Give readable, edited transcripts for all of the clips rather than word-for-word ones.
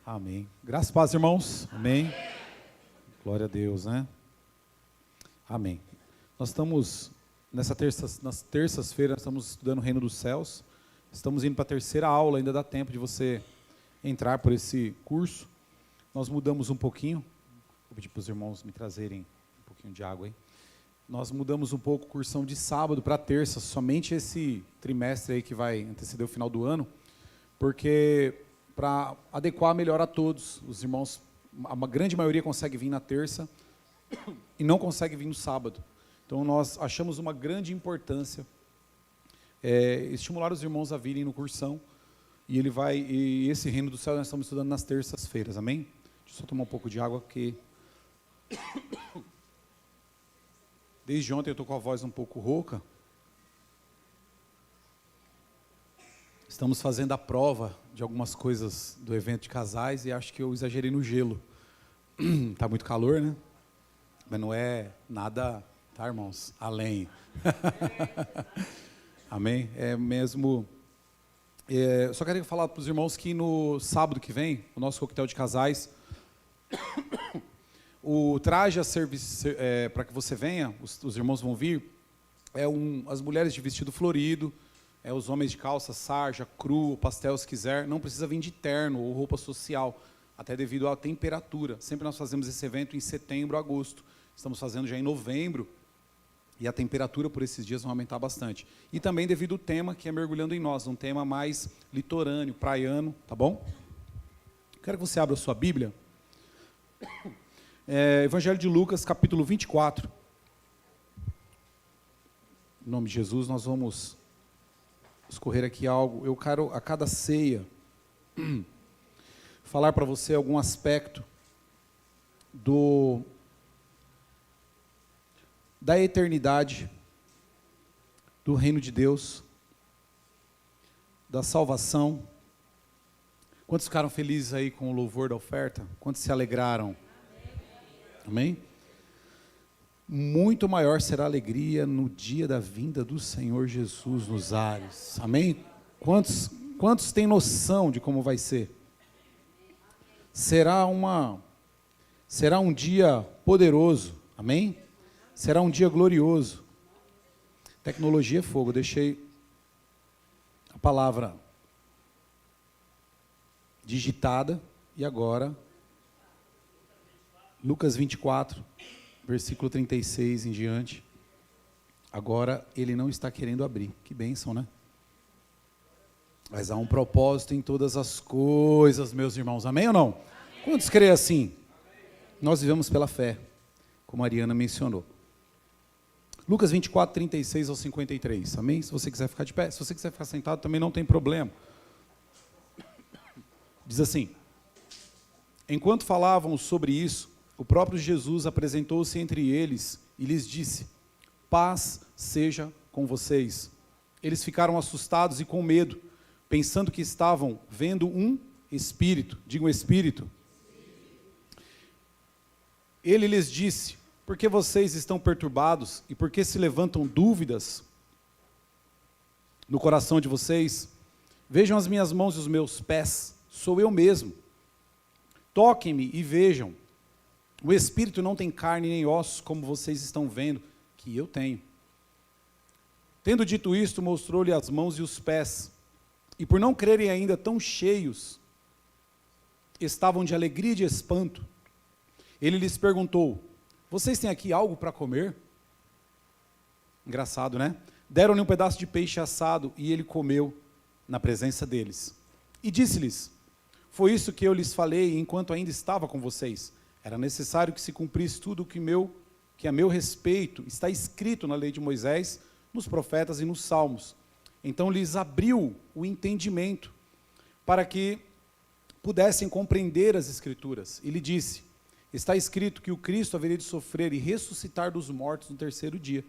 Amém. Graças e paz, irmãos. Amém. Glória a Deus, né? Amém. Nós estamos, nas terças-feiras, estamos estudando o Reino dos Céus. Estamos indo para a terceira aula, ainda dá tempo de você entrar por esse curso. Nós mudamos um pouquinho. Vou pedir para os irmãos me trazerem um pouquinho de água aí. Nós mudamos um pouco a cursão de sábado para terça, somente esse trimestre aí que vai anteceder o final do ano, porque para adequar melhor a todos, os irmãos, a grande maioria consegue vir na terça e não consegue vir no sábado. Então nós achamos uma grande importância estimular os irmãos a virem no cursão, e esse Reino do Céu nós estamos estudando nas terças-feiras, amém? Deixa eu só tomar um pouco de água, porque desde ontem eu estou com a voz um pouco rouca. Estamos fazendo a prova de algumas coisas do evento de casais e acho que eu exagerei no gelo. Está muito calor, né? Mas não é nada, tá, irmãos? Além. Amém? É mesmo. Só quero falar para os irmãos que no sábado que vem, o nosso coquetel de casais, o traje a serviço para que você venha, os irmãos vão vir, as mulheres de vestido florido, os homens de calça, sarja, cru, pastel, se quiser, não precisa vir de terno ou roupa social, até devido à temperatura. Sempre nós fazemos esse evento em setembro, agosto. Estamos fazendo já em novembro, e a temperatura por esses dias vai aumentar bastante. E também devido ao tema que é Mergulhando em Nós, um tema mais litorâneo, praiano, tá bom? Quero que você abra a sua Bíblia. Evangelho de Lucas, capítulo 24. Em nome de Jesus, nós vamos escorrer aqui algo. Eu quero, a cada ceia, falar para você algum aspecto da eternidade, do reino de Deus, da salvação. Quantos ficaram felizes aí com o louvor da oferta? Quantos se alegraram? Amém? Muito maior será a alegria no dia da vinda do Senhor Jesus nos ares. Amém? Quantos têm noção de como vai ser? Será um dia poderoso. Amém? Será um dia glorioso. Tecnologia é fogo. Eu deixei a palavra digitada e agora Lucas 24, versículo 36 em diante. Agora ele não está querendo abrir. Que bênção, né? Mas há um propósito em todas as coisas, meus irmãos. Amém ou não? Amém. Quantos creem assim? Nós vivemos pela fé, como a Ariana mencionou. Lucas 24, 36 ao 53. Amém? Se você quiser ficar de pé, se você quiser ficar sentado, também não tem problema. Diz assim: enquanto falavam sobre isso, o próprio Jesus apresentou-se entre eles e lhes disse: paz seja com vocês. Eles ficaram assustados e com medo, pensando que estavam vendo um espírito. Diga um espírito. Ele lhes disse: por que vocês estão perturbados e por que se levantam dúvidas no coração de vocês? Vejam as minhas mãos e os meus pés, sou eu mesmo. Toquem-me e vejam. O espírito não tem carne nem ossos, como vocês estão vendo que eu tenho. Tendo dito isto, mostrou-lhe as mãos e os pés. E por não crerem ainda tão cheios, estavam de alegria e de espanto. Ele lhes perguntou: vocês têm aqui algo para comer? Engraçado, né? Deram-lhe um pedaço de peixe assado e ele comeu na presença deles. E disse-lhes: foi isso que eu lhes falei enquanto ainda estava com vocês. Era necessário que se cumprisse tudo o que a meu respeito está escrito na lei de Moisés, nos profetas e nos salmos. Então lhes abriu o entendimento para que pudessem compreender as Escrituras. E lhe disse: está escrito que o Cristo haveria de sofrer e ressuscitar dos mortos no terceiro dia,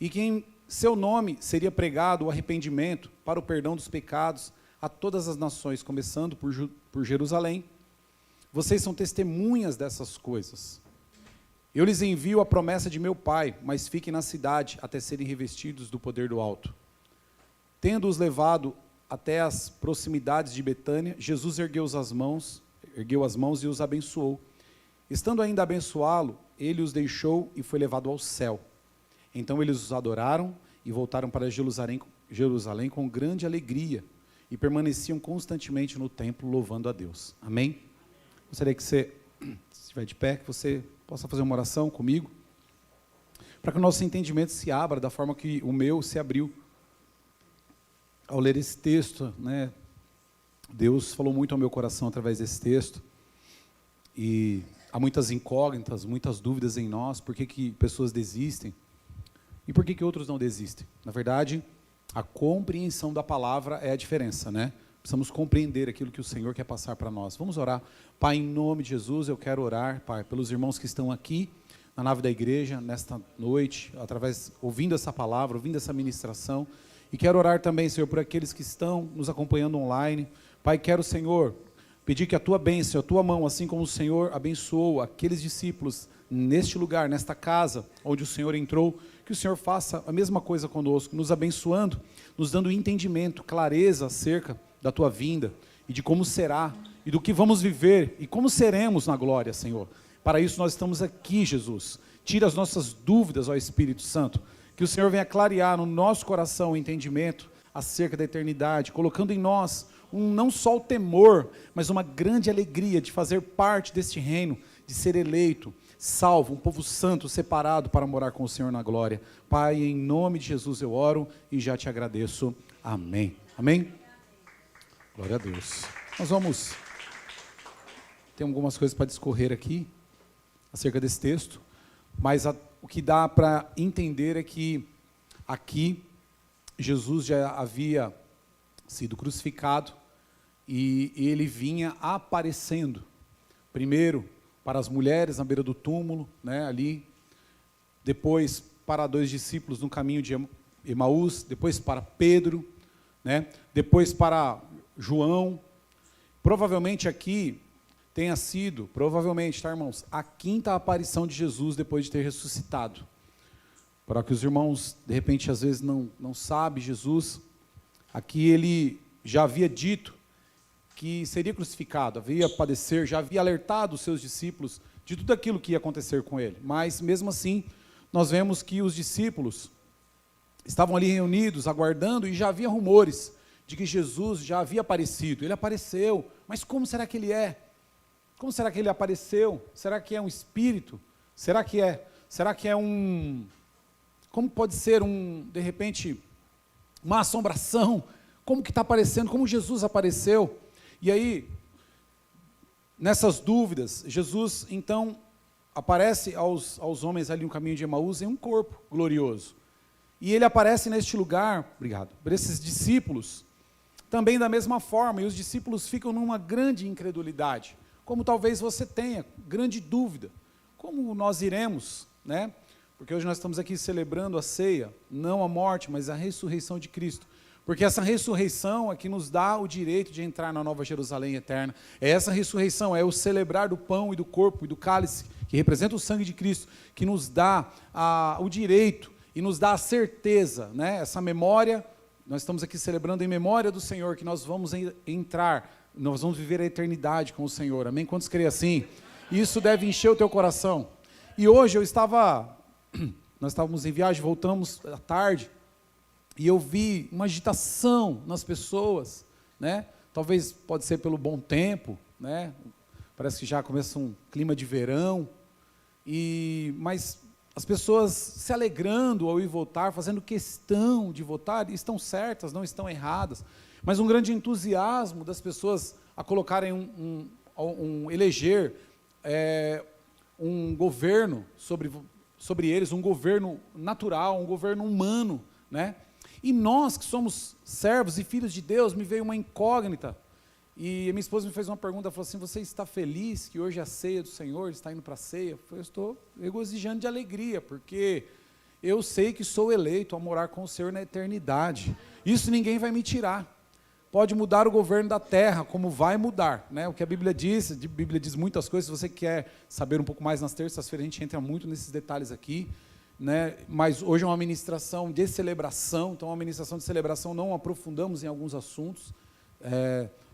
e que em seu nome seria pregado o arrependimento para o perdão dos pecados a todas as nações, começando por Jerusalém. Vocês são testemunhas dessas coisas. Eu lhes envio a promessa de meu Pai, mas fiquem na cidade até serem revestidos do poder do alto. Tendo-os levado até as proximidades de Betânia, Jesus ergueu as mãos ergueu as mãos e os abençoou. Estando ainda a abençoá-lo, ele os deixou e foi levado ao céu. Então eles os adoraram e voltaram para Jerusalém com grande alegria e permaneciam constantemente no templo louvando a Deus. Amém? Gostaria que você, se estiver de pé, que você possa fazer uma oração comigo, para que o nosso entendimento se abra da forma que o meu se abriu ao ler esse texto, né? Deus falou muito ao meu coração através desse texto, e há muitas incógnitas, muitas dúvidas em nós, por que pessoas desistem, e por que outros não desistem. Na verdade, a compreensão da palavra é a diferença, né? Precisamos compreender aquilo que o Senhor quer passar para nós. Vamos orar. Pai, em nome de Jesus, eu quero orar, Pai, pelos irmãos que estão aqui, na nave da igreja, nesta noite, ouvindo essa palavra, ouvindo essa ministração, e quero orar também, Senhor, por aqueles que estão nos acompanhando online. Pai, quero, Senhor, pedir que a Tua bênção, a Tua mão, assim como o Senhor abençoou aqueles discípulos neste lugar, nesta casa, onde o Senhor entrou, que o Senhor faça a mesma coisa conosco, nos abençoando, nos dando entendimento, clareza acerca da Tua vinda, e de como será, e do que vamos viver, e como seremos na glória, Senhor. Para isso nós estamos aqui, Jesus. Tira as nossas dúvidas, ó Espírito Santo, que o Senhor venha clarear no nosso coração o entendimento acerca da eternidade, colocando em nós não só o temor, mas uma grande alegria de fazer parte deste reino, de ser eleito, salvo, um povo santo, separado para morar com o Senhor na glória. Pai, em nome de Jesus eu oro e já te agradeço. Amém. Amém? Glória a Deus. Nós vamos... Tem algumas coisas para discorrer aqui, acerca desse texto, mas o que dá para entender é que aqui Jesus já havia sido crucificado e ele vinha aparecendo, primeiro para as mulheres na beira do túmulo, né, ali, depois para 2 discípulos no caminho de Emaús, depois para Pedro, né, depois para João. Provavelmente aqui tenha sido, provavelmente, tá, irmãos, a 5ª aparição de Jesus depois de ter ressuscitado. Para que os irmãos, de repente, às vezes não sabem, Jesus, aqui ele já havia dito que seria crucificado, havia padecer, já havia alertado os seus discípulos de tudo aquilo que ia acontecer com ele. Mas, mesmo assim, nós vemos que os discípulos estavam ali reunidos, aguardando, e já havia rumores de que Jesus já havia aparecido. Ele apareceu, mas como será que ele é? Como será que ele apareceu? Será que é um espírito? Será que é um... Como pode ser de repente, uma assombração? Como que está aparecendo? Como Jesus apareceu? E aí, nessas dúvidas, Jesus, então, aparece aos homens ali no caminho de Emaús em um corpo glorioso. E ele aparece neste lugar, obrigado, para esses discípulos, também da mesma forma, e os discípulos ficam numa grande incredulidade, como talvez você tenha, grande dúvida, como nós iremos, né? Porque hoje nós estamos aqui celebrando a ceia, não a morte, mas a ressurreição de Cristo. Porque essa ressurreição é que nos dá o direito de entrar na nova Jerusalém eterna. É essa ressurreição, é o celebrar do pão e do corpo e do cálice, que representa o sangue de Cristo, que nos dá o direito e nos dá a certeza, né? Essa memória, nós estamos aqui celebrando em memória do Senhor, que nós vamos entrar, nós vamos viver a eternidade com o Senhor. Amém? Quantos creem assim? Isso deve encher o teu coração. E hoje nós estávamos em viagem, voltamos à tarde, e eu vi uma agitação nas pessoas, né? Talvez pode ser pelo bom tempo, né? Parece que já começa um clima de verão, mas as pessoas se alegrando ao ir votar, fazendo questão de votar, estão certas, não estão erradas, mas um grande entusiasmo das pessoas a colocarem eleger um governo sobre eles, um governo natural, um governo humano, né? E nós que somos servos e filhos de Deus, me veio uma incógnita, e a minha esposa me fez uma pergunta, falou assim: você está feliz que hoje é a ceia do Senhor, está indo para a ceia? Eu falei: eu estou regozijando de alegria, porque eu sei que sou eleito a morar com o Senhor na eternidade, isso ninguém vai me tirar. Pode mudar o governo da terra, como vai mudar, né? O que a Bíblia diz muitas coisas. Se você quer saber um pouco mais, nas terças-feiras a gente entra muito nesses detalhes aqui, né? Mas hoje é uma ministração de celebração, então uma ministração de celebração, não aprofundamos em alguns assuntos,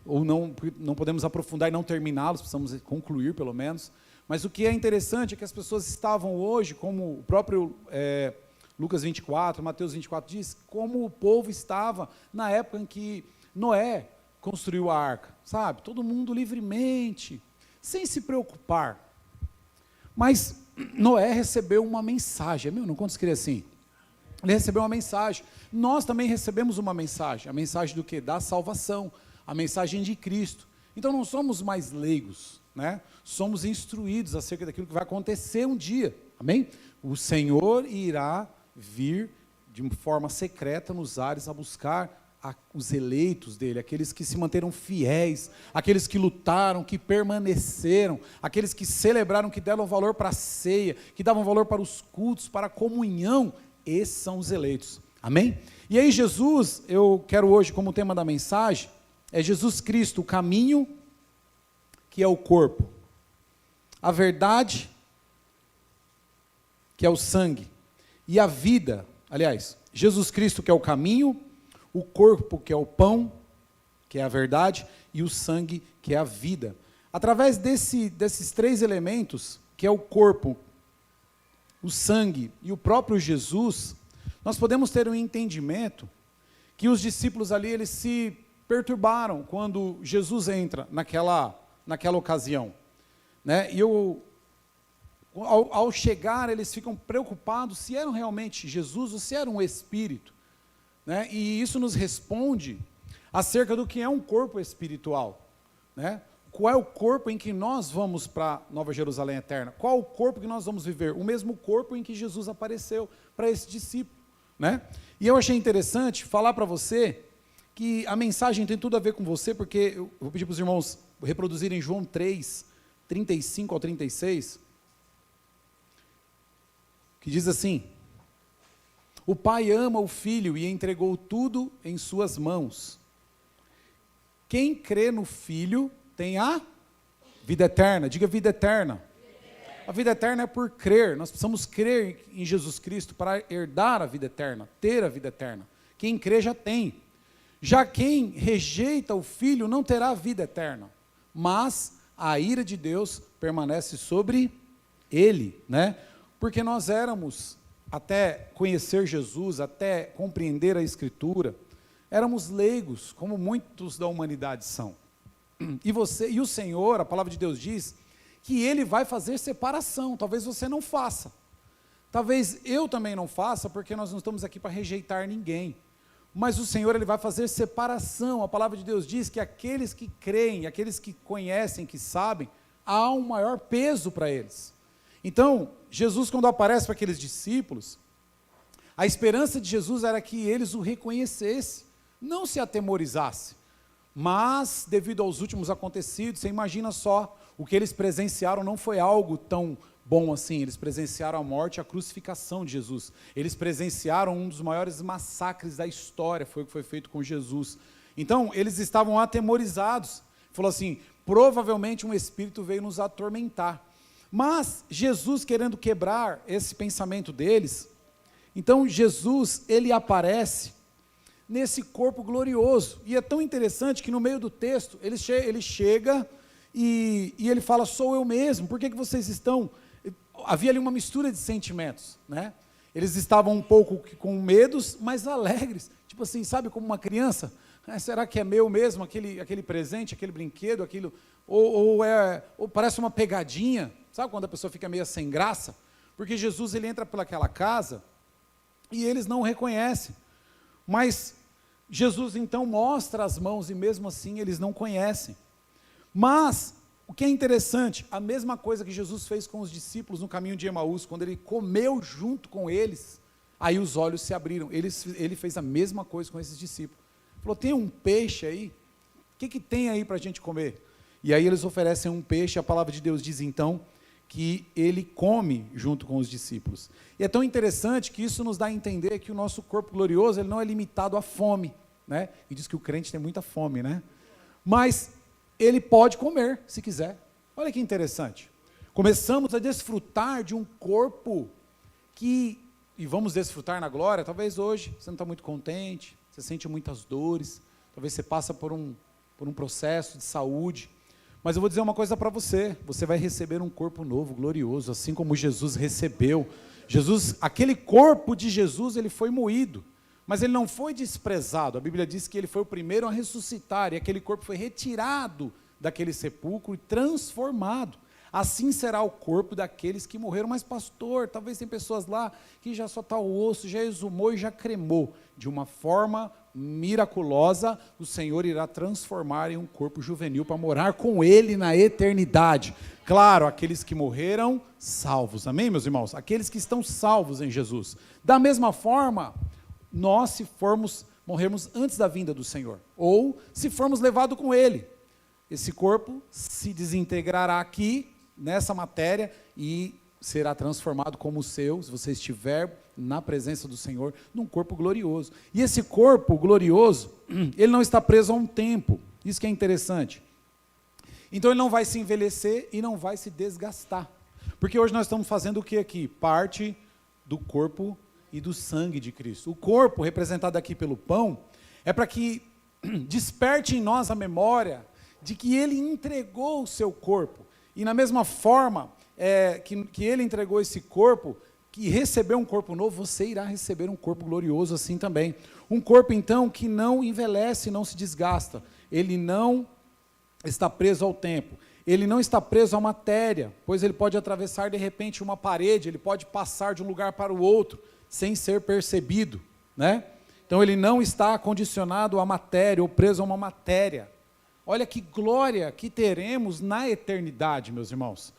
ou não podemos aprofundar e não terminá-los, precisamos concluir pelo menos. Mas o que é interessante é que as pessoas estavam hoje, como o próprio Lucas 24, Mateus 24 diz, como o povo estava na época em que Noé construiu a arca, sabe? Todo mundo livremente, sem se preocupar. Mas Noé recebeu uma mensagem, não quantos queriam assim? Ele recebeu uma mensagem. Nós também recebemos uma mensagem. A mensagem do quê? Da salvação. A mensagem de Cristo. Então não somos mais leigos, né? Somos instruídos acerca daquilo que vai acontecer um dia. Amém? O Senhor irá vir de forma secreta nos ares a buscar os eleitos dele, aqueles que se manteram fiéis, aqueles que lutaram, que permaneceram, aqueles que celebraram, que deram valor para a ceia, que davam valor para os cultos, para a comunhão. Esses são os eleitos, amém? E aí Jesus, eu quero hoje como tema da mensagem, é Jesus Cristo, o caminho, que é o corpo, a verdade, que é o sangue, e a vida, aliás, Jesus Cristo que é o caminho, o corpo que é o pão, que é a verdade, e o sangue que é a vida. Através desses três elementos, que é o corpo, o sangue e o próprio Jesus, nós podemos ter um entendimento que os discípulos ali, eles se perturbaram quando Jesus entra naquela ocasião, né? E ao chegar, eles ficam preocupados se eram realmente Jesus ou se era um espírito, né? E isso nos responde acerca do que é um corpo espiritual, né? Qual é o corpo em que nós vamos para Nova Jerusalém Eterna? Qual o corpo que nós vamos viver? O mesmo corpo em que Jesus apareceu para esse discípulo, né? E eu achei interessante falar para você que a mensagem tem tudo a ver com você, porque eu vou pedir para os irmãos reproduzirem João 3, 35 ao 36, que diz assim: o Pai ama o Filho e entregou tudo em suas mãos. Quem crê no Filho tem a vida eterna. Diga vida eterna. A vida eterna é por crer. Nós precisamos crer em Jesus Cristo para herdar a vida eterna, ter a vida eterna. Quem crê já tem. Já quem rejeita o Filho não terá a vida eterna, mas a ira de Deus permanece sobre ele, né? Porque nós éramos, até conhecer Jesus, até compreender a Escritura, éramos leigos, como muitos da humanidade são. E o Senhor, a palavra de Deus diz, que Ele vai fazer separação. Talvez você não faça, talvez eu também não faça, porque nós não estamos aqui para rejeitar ninguém, mas o Senhor, Ele vai fazer separação. A palavra de Deus diz que aqueles que creem, aqueles que conhecem, que sabem, há um maior peso para eles. Então, Jesus, quando aparece para aqueles discípulos, a esperança de Jesus era que eles o reconhecessem, não se atemorizassem. Mas, devido aos últimos acontecidos, você imagina só, o que eles presenciaram não foi algo tão bom assim. Eles presenciaram a morte e a crucificação de Jesus. Eles presenciaram um dos maiores massacres da história, foi o que foi feito com Jesus. Então, eles estavam atemorizados. Falou assim, provavelmente um espírito veio nos atormentar. Mas, Jesus querendo quebrar esse pensamento deles, então Jesus, ele aparece nesse corpo glorioso, e é tão interessante que no meio do texto, ele chega e ele fala, sou eu mesmo. Por que vocês estão... Havia ali uma mistura de sentimentos, né? Eles estavam um pouco com medos, mas alegres, tipo assim, sabe, como uma criança, será que é meu mesmo, aquele presente, aquele brinquedo, aquilo, ou parece uma pegadinha, sabe quando a pessoa fica meio sem graça? Porque Jesus, ele entra pelaquela casa, e eles não o reconhecem, mas Jesus então mostra as mãos, e mesmo assim eles não conhecem. Mas, o que é interessante, a mesma coisa que Jesus fez com os discípulos no caminho de Emaús, quando ele comeu junto com eles, aí os olhos se abriram. Ele fez a mesma coisa com esses discípulos. Falou, tem um peixe aí? O que tem aí para a gente comer? E aí eles oferecem um peixe, a palavra de Deus diz então, que ele come junto com os discípulos. E é tão interessante que isso nos dá a entender que o nosso corpo glorioso, ele não é limitado à fome, né? E diz que o crente tem muita fome, né? Mas ele pode comer, se quiser. Olha que interessante. Começamos a desfrutar de um corpo e vamos desfrutar na glória. Talvez hoje você não está muito contente, você sente muitas dores, talvez você passa por por um processo de saúde. Mas eu vou dizer uma coisa para você, você vai receber um corpo novo, glorioso, assim como Jesus recebeu. Aquele corpo de Jesus, ele foi moído, mas ele não foi desprezado. A Bíblia diz que ele foi o primeiro a ressuscitar, e aquele corpo foi retirado daquele sepulcro e transformado. Assim será o corpo daqueles que morreram. Mas pastor, talvez tem pessoas lá que já só está o osso, já exumou e já cremou. De uma forma miraculosa, o Senhor irá transformar em um corpo juvenil para morar com Ele na eternidade. Claro, aqueles que morreram, salvos. Amém, meus irmãos? Aqueles que estão salvos em Jesus. Da mesma forma, nós se morrermos antes da vinda do Senhor, ou se formos levados com Ele, esse corpo se desintegrará aqui, nessa matéria, e será transformado como o seu, se você estiver na presença do Senhor, num corpo glorioso. E esse corpo glorioso, ele não está preso a um tempo, isso que é interessante. Então ele não vai se envelhecer e não vai se desgastar, porque hoje nós estamos fazendo o que aqui? Parte do corpo e do sangue de Cristo. O corpo, representado aqui pelo pão, é para que desperte em nós a memória de que Ele entregou o seu corpo. E na mesma forma que Ele entregou esse corpo, que recebeu um corpo novo, você irá receber um corpo glorioso assim também. Um corpo, então, que não envelhece, não se desgasta. Ele não está preso ao tempo. Ele não está preso à matéria, pois ele pode atravessar de repente uma parede, ele pode passar de um lugar para o outro, sem ser percebido, né? Então ele não está condicionado à matéria, ou preso a uma matéria. Olha que glória que teremos na eternidade, meus irmãos.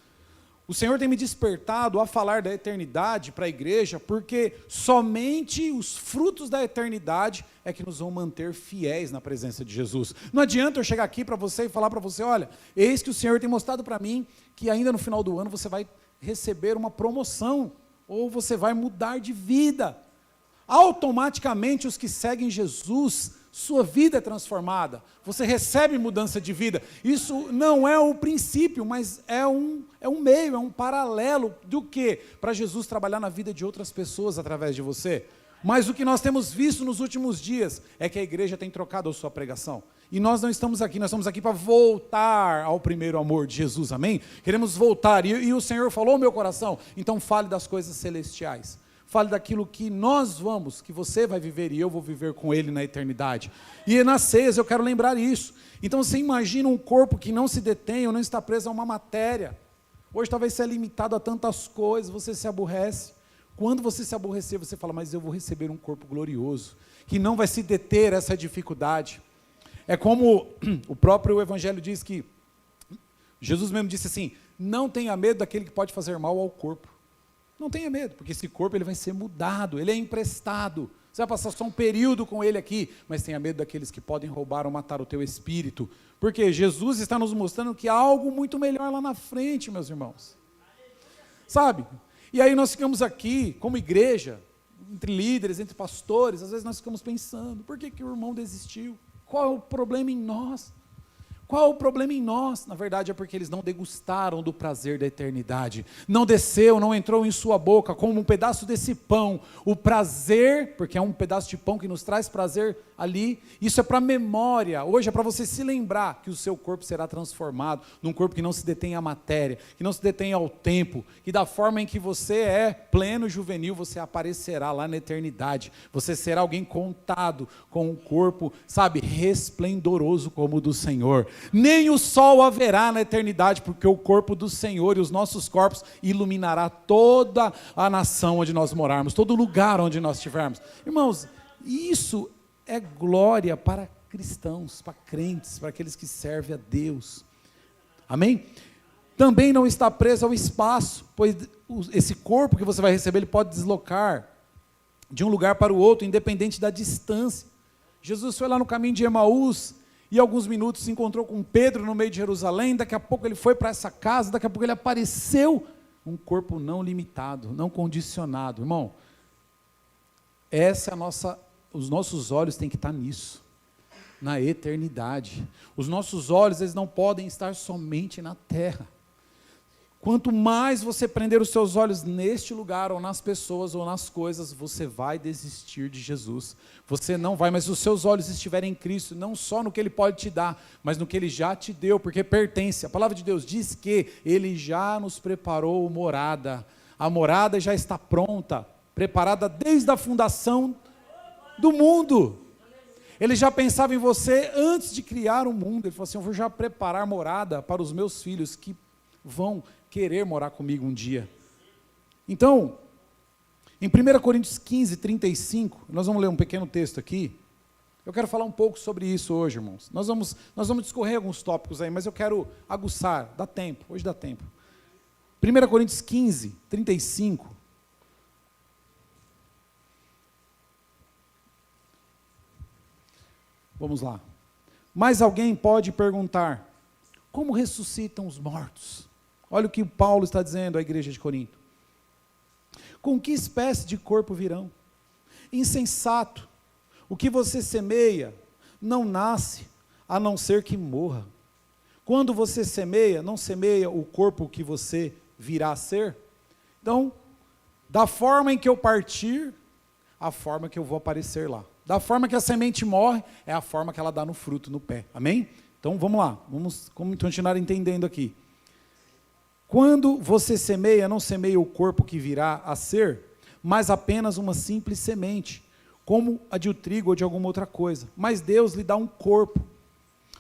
O Senhor tem me despertado a falar da eternidade para a igreja, porque somente os frutos da eternidade é que nos vão manter fiéis na presença de Jesus. Não adianta eu chegar aqui para você e falar para você, olha, eis que o Senhor tem mostrado para mim que ainda no final do ano você vai receber uma promoção, ou você vai mudar de vida. Automaticamente os que seguem Jesus, sua vida é transformada, você recebe mudança de vida. Isso não é o princípio, mas é um meio, é um paralelo do que? Para Jesus trabalhar na vida de outras pessoas através de você. Mas o que nós temos visto nos últimos dias é que a igreja tem trocado a sua pregação. E nós não estamos aqui, nós estamos aqui para voltar ao primeiro amor de Jesus, amém? Queremos voltar, e o Senhor falou ao meu coração, então fale das coisas celestiais. Fale daquilo que nós vamos, que você vai viver e eu vou viver com Ele na eternidade. E nas ceias eu quero lembrar isso. Então você imagina um corpo que não se detém ou não está preso a uma matéria. Hoje talvez você é limitado a tantas coisas, você se aborrece. Quando você se aborrecer, você fala, mas eu vou receber um corpo glorioso, que não vai se deter a essa dificuldade. É como o próprio Evangelho diz que, Jesus mesmo disse assim, não tenha medo daquele que pode fazer mal ao corpo. Não tenha medo, porque esse corpo ele vai ser mudado, ele é emprestado. Você vai passar só um período com ele aqui, mas tenha medo daqueles que podem roubar ou matar o teu espírito. Porque Jesus está nos mostrando que há algo muito melhor lá na frente, meus irmãos. Sabe? E aí nós ficamos aqui, como igreja, entre líderes, entre pastores, às vezes nós ficamos pensando, por que o irmão desistiu? Qual é o problema em nós? Qual é o problema em nós? Na verdade é porque eles não degustaram do prazer da eternidade. Não desceu, não entrou em sua boca como um pedaço desse pão. O prazer, porque é um pedaço de pão que nos traz prazer ali, isso é para memória. Hoje é para você se lembrar que o seu corpo será transformado num corpo que não se detém à matéria, que não se detém ao tempo, que da forma em que você é pleno juvenil, você aparecerá lá na eternidade. Você será alguém contado com um corpo, sabe, resplendoroso como o do Senhor. Nem o sol haverá na eternidade, porque o corpo do Senhor e os nossos corpos iluminará toda a nação onde nós morarmos, todo lugar onde nós estivermos. Irmãos, isso é glória para cristãos, para crentes, para aqueles que servem a Deus. Amém? Também não está preso ao espaço, pois esse corpo que você vai receber, ele pode deslocar de um lugar para o outro, independente da distância. Jesus foi lá no caminho de Emaús, e alguns minutos se encontrou com Pedro no meio de Jerusalém, daqui a pouco ele foi para essa casa, daqui a pouco ele apareceu, um corpo não limitado, não condicionado. Irmão, essa é os nossos olhos têm que estar nisso, na eternidade. Os nossos olhos, eles não podem estar somente na terra. Quanto mais você prender os seus olhos neste lugar, ou nas pessoas, ou nas coisas, você vai desistir de Jesus. Você não vai, mas se os seus olhos estiverem em Cristo, não só no que Ele pode te dar, mas no que Ele já te deu, porque pertence. A palavra de Deus diz que Ele já nos preparou morada. A morada já está pronta, preparada desde a fundação do mundo. Ele já pensava em você antes de criar o mundo. Ele falou assim: eu vou já preparar morada para os meus filhos que vão querer morar comigo um dia. Então, em 1 Coríntios 15, 35, nós vamos ler um pequeno texto aqui. Eu quero falar um pouco sobre isso hoje, irmãos. Nós vamos discorrer alguns tópicos aí, mas eu quero aguçar, dá tempo, hoje dá tempo. 1 Coríntios 15, 35. Vamos lá. Mas alguém pode perguntar: como ressuscitam os mortos? Olha o que Paulo está dizendo à igreja de Corinto. Com que espécie de corpo virão? Insensato, o que você semeia não nasce, a não ser que morra. Quando você semeia, não semeia o corpo que você virá a ser? Então, da forma em que eu partir, a forma que eu vou aparecer lá. Da forma que a semente morre, é a forma que ela dá no fruto, no pé. Amém? Então, vamos lá. Vamos continuar entendendo aqui. Quando você semeia, não semeia o corpo que virá a ser, mas apenas uma simples semente, como a de o trigo ou de alguma outra coisa. Mas Deus lhe dá um corpo,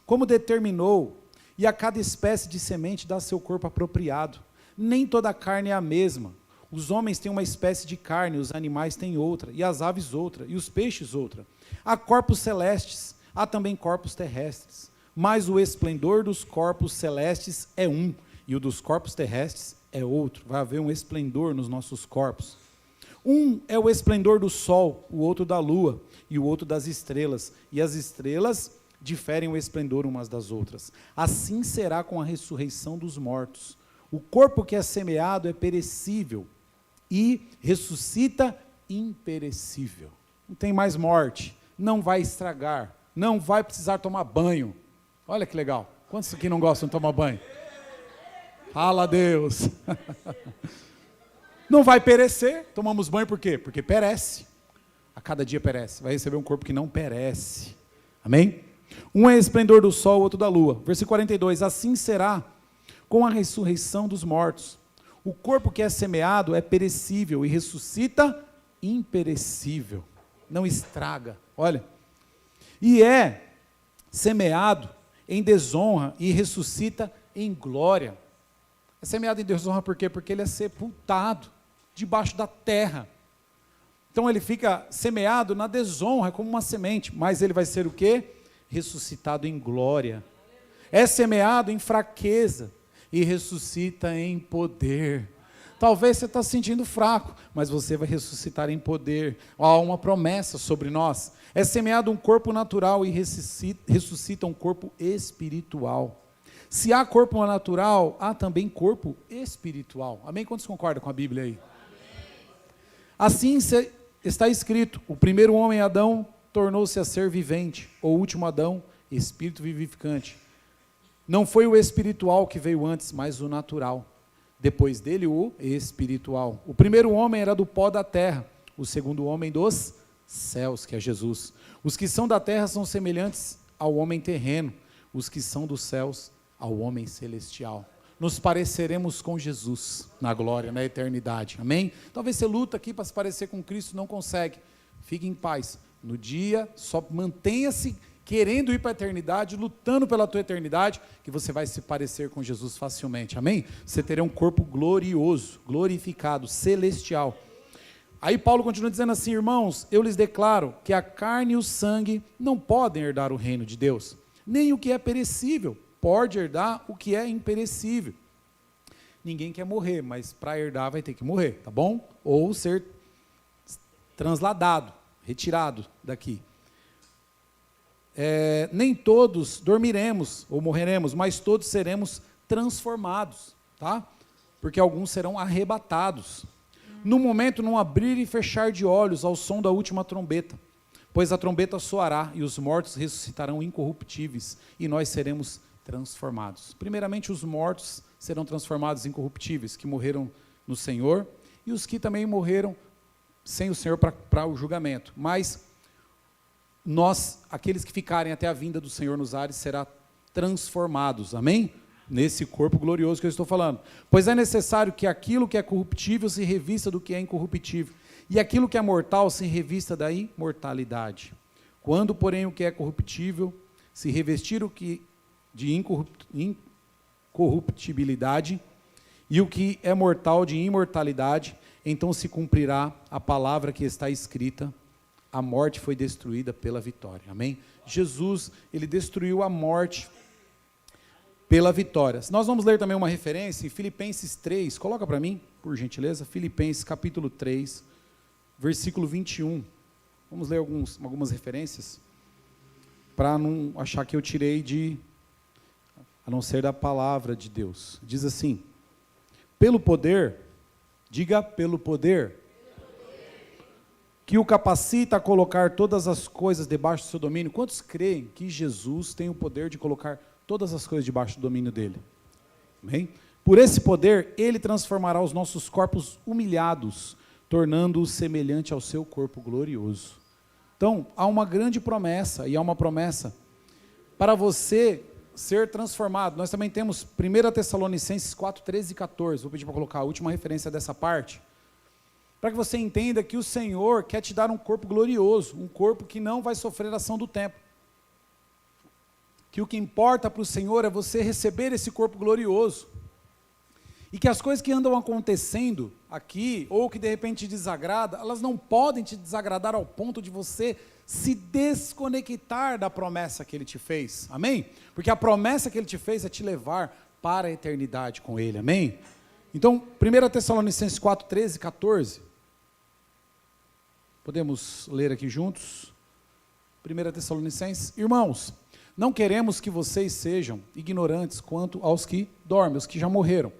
como determinou, e a cada espécie de semente dá seu corpo apropriado. Nem toda a carne é a mesma. Os homens têm uma espécie de carne, os animais têm outra, e as aves outra, e os peixes outra. Há corpos celestes, há também corpos terrestres, mas o esplendor dos corpos celestes é um, e o dos corpos terrestres é outro. Vai haver um esplendor nos nossos corpos. Um é o esplendor do sol, o outro da lua, e o outro das estrelas, e as estrelas diferem o esplendor umas das outras. Assim será com a ressurreição dos mortos. O corpo que é semeado é perecível, e ressuscita imperecível. Não tem mais morte, não vai estragar, não vai precisar tomar banho. Olha que legal. Quantos aqui não gostam de tomar banho? Fala a Deus. Não vai perecer. Tomamos banho por quê? Porque perece. A cada dia perece. Vai receber um corpo que não perece. Amém? Um é esplendor do sol, o outro da lua. Versículo 42. Assim será com a ressurreição dos mortos. O corpo que é semeado é perecível e ressuscita imperecível. Não estraga. Olha. E é semeado em desonra e ressuscita em glória. É semeado em desonra por quê? Porque ele é sepultado debaixo da terra. Então ele fica semeado na desonra, como uma semente, mas ele vai ser o quê? Ressuscitado em glória. É semeado em fraqueza e ressuscita em poder. Talvez você está se sentindo fraco, mas você vai ressuscitar em poder. Há uma promessa sobre nós. É semeado um corpo natural e ressuscita um corpo espiritual. Se há corpo natural, há também corpo espiritual. Amém? Quantos concordam com a Bíblia aí? Assim está escrito: o primeiro homem, Adão, tornou-se a ser vivente, o último Adão, espírito vivificante. Não foi o espiritual que veio antes, mas o natural. Depois dele, o espiritual. O primeiro homem era do pó da terra, o segundo homem dos céus, que é Jesus. Os que são da terra são semelhantes ao homem terreno, os que são dos céus ao homem celestial. Nos pareceremos com Jesus na glória, na eternidade. Amém? Talvez você luta aqui para se parecer com Cristo, não consegue. Fique em paz. No dia, só mantenha-se querendo ir para a eternidade, lutando pela tua eternidade, que você vai se parecer com Jesus facilmente. Amém? Você terá um corpo glorioso, glorificado, celestial. Aí Paulo continua dizendo assim: irmãos, eu lhes declaro que a carne e o sangue não podem herdar o reino de Deus, nem o que é perecível pode herdar o que é imperecível. Ninguém quer morrer, mas para herdar vai ter que morrer, tá bom? Ou ser transladado, retirado daqui. Nem todos dormiremos ou morreremos, mas todos seremos transformados, tá? Porque alguns serão arrebatados. No momento, num abrir e fechar de olhos, ao som da última trombeta, pois a trombeta soará e os mortos ressuscitarão incorruptíveis e nós seremos transformados. Primeiramente, os mortos serão transformados em incorruptíveis, que morreram no Senhor, e os que também morreram sem o Senhor para o julgamento. Mas nós, aqueles que ficarem até a vinda do Senhor nos ares, serão transformados, amém? Nesse corpo glorioso que eu estou falando. Pois é necessário que aquilo que é corruptível se revista do que é incorruptível, e aquilo que é mortal se revista da imortalidade. Quando, porém, o que é corruptível se revestir o que de incorruptibilidade, e o que é mortal de imortalidade, então se cumprirá a palavra que está escrita: a morte foi destruída pela vitória. Amém? Jesus, ele destruiu a morte pela vitória. Nós vamos ler também uma referência em Filipenses 3, coloca para mim, por gentileza, Filipenses capítulo 3, versículo 21. Vamos ler algumas referências, para não achar que eu tirei a não ser da palavra de Deus. Diz assim: pelo poder, diga pelo poder, que o capacita a colocar todas as coisas debaixo do seu domínio. Quantos creem que Jesus tem o poder de colocar todas as coisas debaixo do domínio dele? Amém? Por esse poder, ele transformará os nossos corpos humilhados, tornando-os semelhante ao seu corpo glorioso. Então, há uma grande promessa, e há uma promessa para você ser transformado. Nós também temos 1 Tessalonicenses 4, 13 e 14, vou pedir para colocar a última referência dessa parte, para que você entenda que o Senhor quer te dar um corpo glorioso, um corpo que não vai sofrer a ação do tempo. Que o que importa para o Senhor é você receber esse corpo glorioso. E que as coisas que andam acontecendo aqui, ou que de repente te desagrada, elas não podem te desagradar ao ponto de você se desconectar da promessa que Ele te fez. Amém? Porque a promessa que Ele te fez é te levar para a eternidade com Ele. Amém? Então, 1 Tessalonicenses 4, 13 e 14. Podemos ler aqui juntos? 1 Tessalonicenses. Irmãos, não queremos que vocês sejam ignorantes quanto aos que dormem, os que já morreram,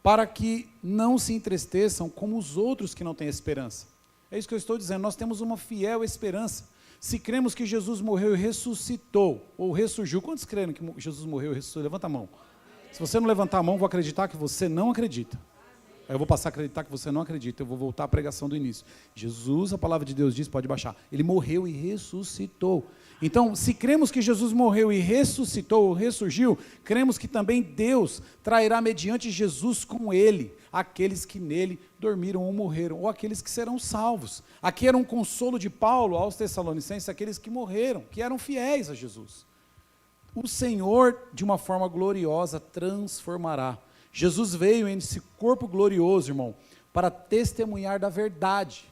para que não se entristeçam como os outros que não têm esperança. É isso que eu estou dizendo, nós temos uma fiel esperança. Se cremos que Jesus morreu e ressuscitou, ou ressurgiu, quantos creem que Jesus morreu e ressuscitou? Levanta a mão. Se você não levantar a mão, eu vou acreditar que você não acredita. Aí eu vou passar a acreditar que você não acredita, eu vou voltar à pregação do início. Jesus, a palavra de Deus diz, pode baixar, Ele morreu e ressuscitou. Então, se cremos que Jesus morreu e ressuscitou, ou ressurgiu, cremos que também Deus trairá mediante Jesus com Ele, aqueles que nele dormiram ou morreram, ou aqueles que serão salvos. Aqui era um consolo de Paulo aos Tessalonicenses, aqueles que morreram, que eram fiéis a Jesus. O Senhor, de uma forma gloriosa, transformará. Jesus veio em esse corpo glorioso, irmão, para testemunhar da verdade.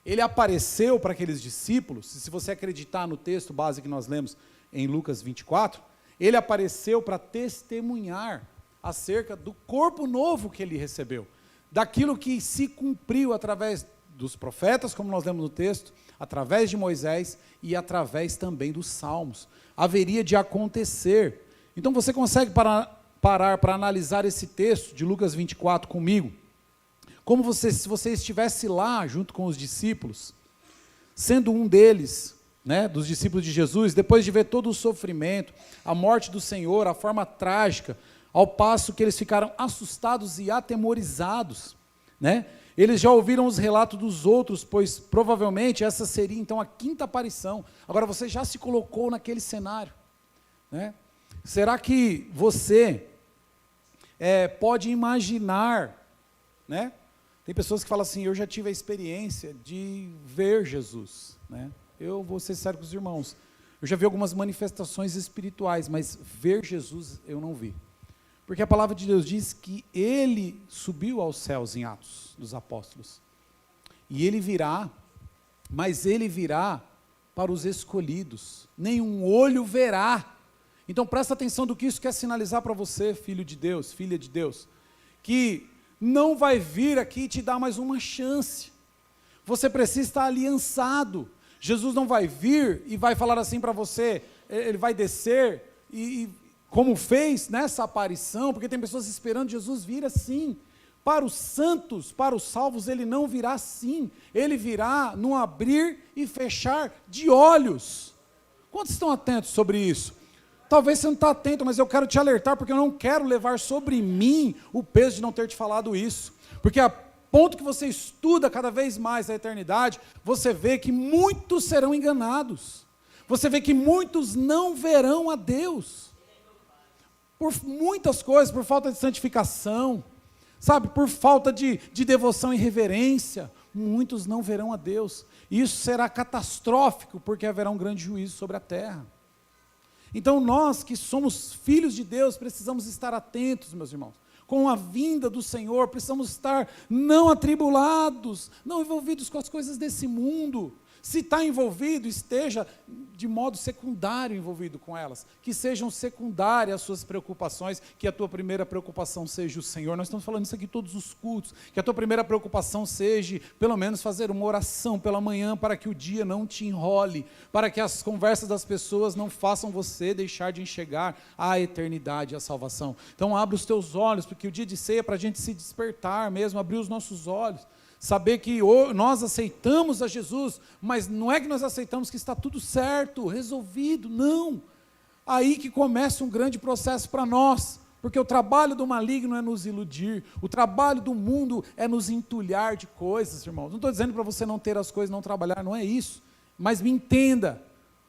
Ele apareceu para aqueles discípulos, e se você acreditar no texto base que nós lemos em Lucas 24, ele apareceu para testemunhar acerca do corpo novo que ele recebeu, daquilo que se cumpriu através dos profetas, como nós lemos no texto, através de Moisés e através também dos Salmos. Haveria de acontecer. Então você consegue parar para analisar esse texto de Lucas 24 comigo? Como se você estivesse lá junto com os discípulos, sendo um deles, né, dos discípulos de Jesus, depois de ver todo o sofrimento, a morte do Senhor, a forma trágica, ao passo que eles ficaram assustados e atemorizados, né? Eles já ouviram os relatos dos outros, pois provavelmente essa seria então a quinta aparição. Agora você já se colocou naquele cenário, né? Será que você pode imaginar, né? Tem pessoas que falam assim, eu já tive a experiência de ver Jesus, né? Eu vou ser sério com os irmãos, eu já vi algumas manifestações espirituais, mas ver Jesus eu não vi. Porque a palavra de Deus diz que Ele subiu aos céus em Atos dos Apóstolos. E Ele virá, mas Ele virá para os escolhidos. Nenhum olho verá. Então presta atenção do que isso quer sinalizar para você, filho de Deus, filha de Deus. Que não vai vir aqui te dar mais uma chance. Você precisa estar aliançado. Jesus não vai vir e vai falar assim para você, Ele vai descer e como fez nessa aparição, porque tem pessoas esperando Jesus vir assim. Para os santos, para os salvos, Ele não virá assim. Ele virá num abrir e fechar de olhos. Quantos estão atentos sobre isso? Talvez você não está atento, mas eu quero te alertar, porque eu não quero levar sobre mim o peso de não ter te falado isso. Porque a ponto que você estuda cada vez mais a eternidade, você vê que muitos serão enganados. Você vê que muitos não verão a Deus. Por muitas coisas, por falta de santificação, sabe, por falta de devoção e reverência, muitos não verão a Deus. E isso será catastrófico, porque haverá um grande juízo sobre a terra. Então nós que somos filhos de Deus, precisamos estar atentos, meus irmãos, com a vinda do Senhor, precisamos estar não atribulados, não envolvidos com as coisas desse mundo. Se está envolvido, esteja de modo secundário envolvido com elas, que sejam secundárias as suas preocupações, que a tua primeira preocupação seja o Senhor. Nós estamos falando isso aqui todos os cultos, que a tua primeira preocupação seja, pelo menos, fazer uma oração pela manhã, para que o dia não te enrole, para que as conversas das pessoas não façam você deixar de enxergar a eternidade e a salvação. Então abre os teus olhos, porque o dia de ceia é para a gente se despertar mesmo, abrir os nossos olhos, saber que nós aceitamos a Jesus, mas não é que nós aceitamos que está tudo certo, resolvido, não. Aí que começa um grande processo para nós, porque o trabalho do maligno é nos iludir, o trabalho do mundo é nos entulhar de coisas, irmãos. Não estou dizendo para você não ter as coisas, não trabalhar, não é isso, mas me entenda,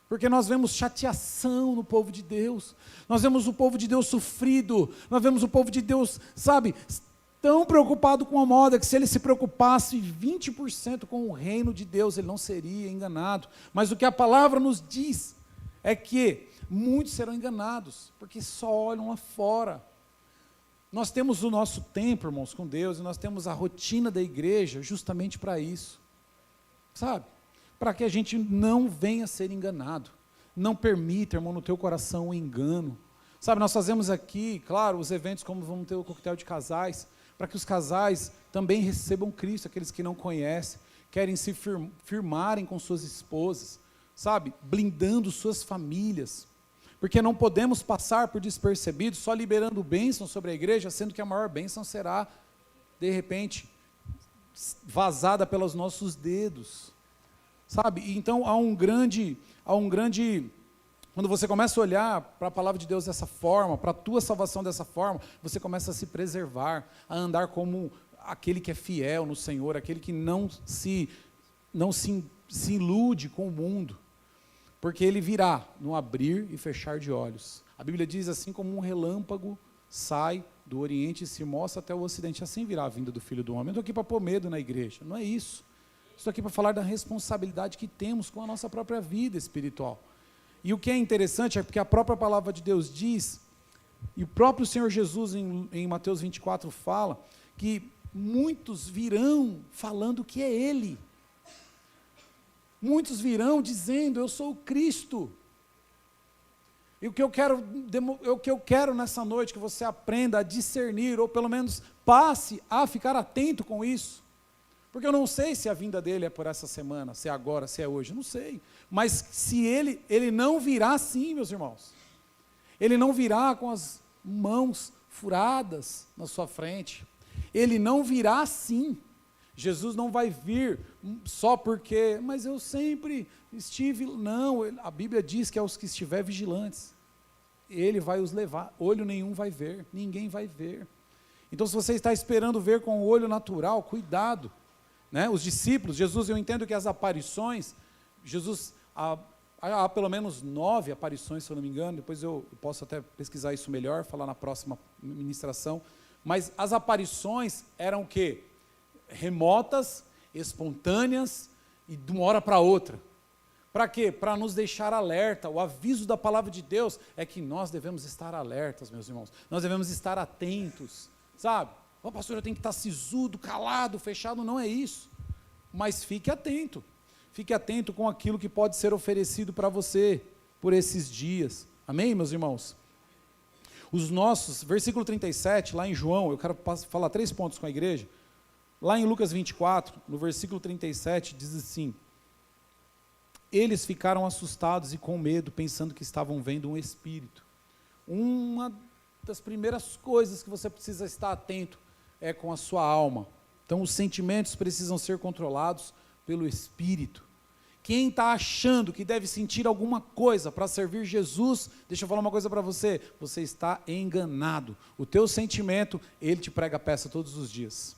porque nós vemos chateação no povo de Deus, nós vemos o povo de Deus sofrido, nós vemos o povo de Deus, sabe, tão preocupado com a moda, que se ele se preocupasse 20% com o reino de Deus, ele não seria enganado. Mas o que a palavra nos diz é que muitos serão enganados, porque só olham lá fora. Nós temos o nosso tempo, irmãos, com Deus, e nós temos a rotina da igreja justamente para isso, sabe? Para que a gente não venha a ser enganado. Não permita, irmão, no teu coração o engano. Sabe, nós fazemos aqui, claro, os eventos como vamos ter o coquetel de casais, para que os casais também recebam Cristo, aqueles que não conhecem, querem se firmarem com suas esposas, sabe, blindando suas famílias, porque não podemos passar por despercebidos, só liberando bênção sobre a igreja, sendo que a maior bênção será, de repente, vazada pelos nossos dedos, sabe, então há um grande, quando você começa a olhar para a palavra de Deus dessa forma, para a tua salvação dessa forma, você começa a se preservar, a andar como aquele que é fiel no Senhor, aquele que não se ilude com o mundo, porque ele virá no abrir e fechar de olhos. A Bíblia diz assim, como um relâmpago sai do Oriente e se mostra até o Ocidente, assim virá a vinda do Filho do Homem. Eu estou aqui para pôr medo na igreja, não é isso. Estou aqui para falar da responsabilidade que temos com a nossa própria vida espiritual. E o que é interessante é porque a própria palavra de Deus diz, e o próprio Senhor Jesus em Mateus 24 fala, que muitos virão falando que é Ele. Muitos virão dizendo, eu sou o Cristo. E o que eu quero nessa noite, que você aprenda a discernir, ou pelo menos passe a ficar atento com isso. Porque eu não sei se a vinda dele é por essa semana, se é agora, se é hoje, não sei. Mas se ele não virá assim, meus irmãos. Ele não virá com as mãos furadas na sua frente. Ele não virá assim. Jesus não vai vir só porque, mas eu sempre estive, não, a Bíblia diz que é os que estiver vigilantes. Ele vai os levar, olho nenhum vai ver, ninguém vai ver. Então se você está esperando ver com o olho natural, cuidado. Né? Os discípulos, Jesus, eu entendo que as aparições, Jesus, há pelo menos 9 aparições, se eu não me engano, depois eu posso até pesquisar isso melhor, falar na próxima ministração, mas as aparições eram o quê? Remotas, espontâneas e de uma hora para outra. Para quê? Para nos deixar alerta. O aviso da palavra de Deus é que nós devemos estar alertas, meus irmãos, nós devemos estar atentos, sabe? O pastor, eu tenho que estar sisudo, calado, fechado, não é isso. Mas fique atento com aquilo que pode ser oferecido para você por esses dias. Amém, meus irmãos? Versículo 37, lá em João, eu quero falar 3 pontos com a igreja. Lá em Lucas 24, no versículo 37, diz assim: eles ficaram assustados e com medo, pensando que estavam vendo um espírito. Uma das primeiras coisas que você precisa estar atento é com a sua alma. Então os sentimentos precisam ser controlados pelo Espírito. Quem está achando que deve sentir alguma coisa para servir Jesus, deixa eu falar uma coisa para você, você está enganado. O teu sentimento, ele te prega a peça todos os dias.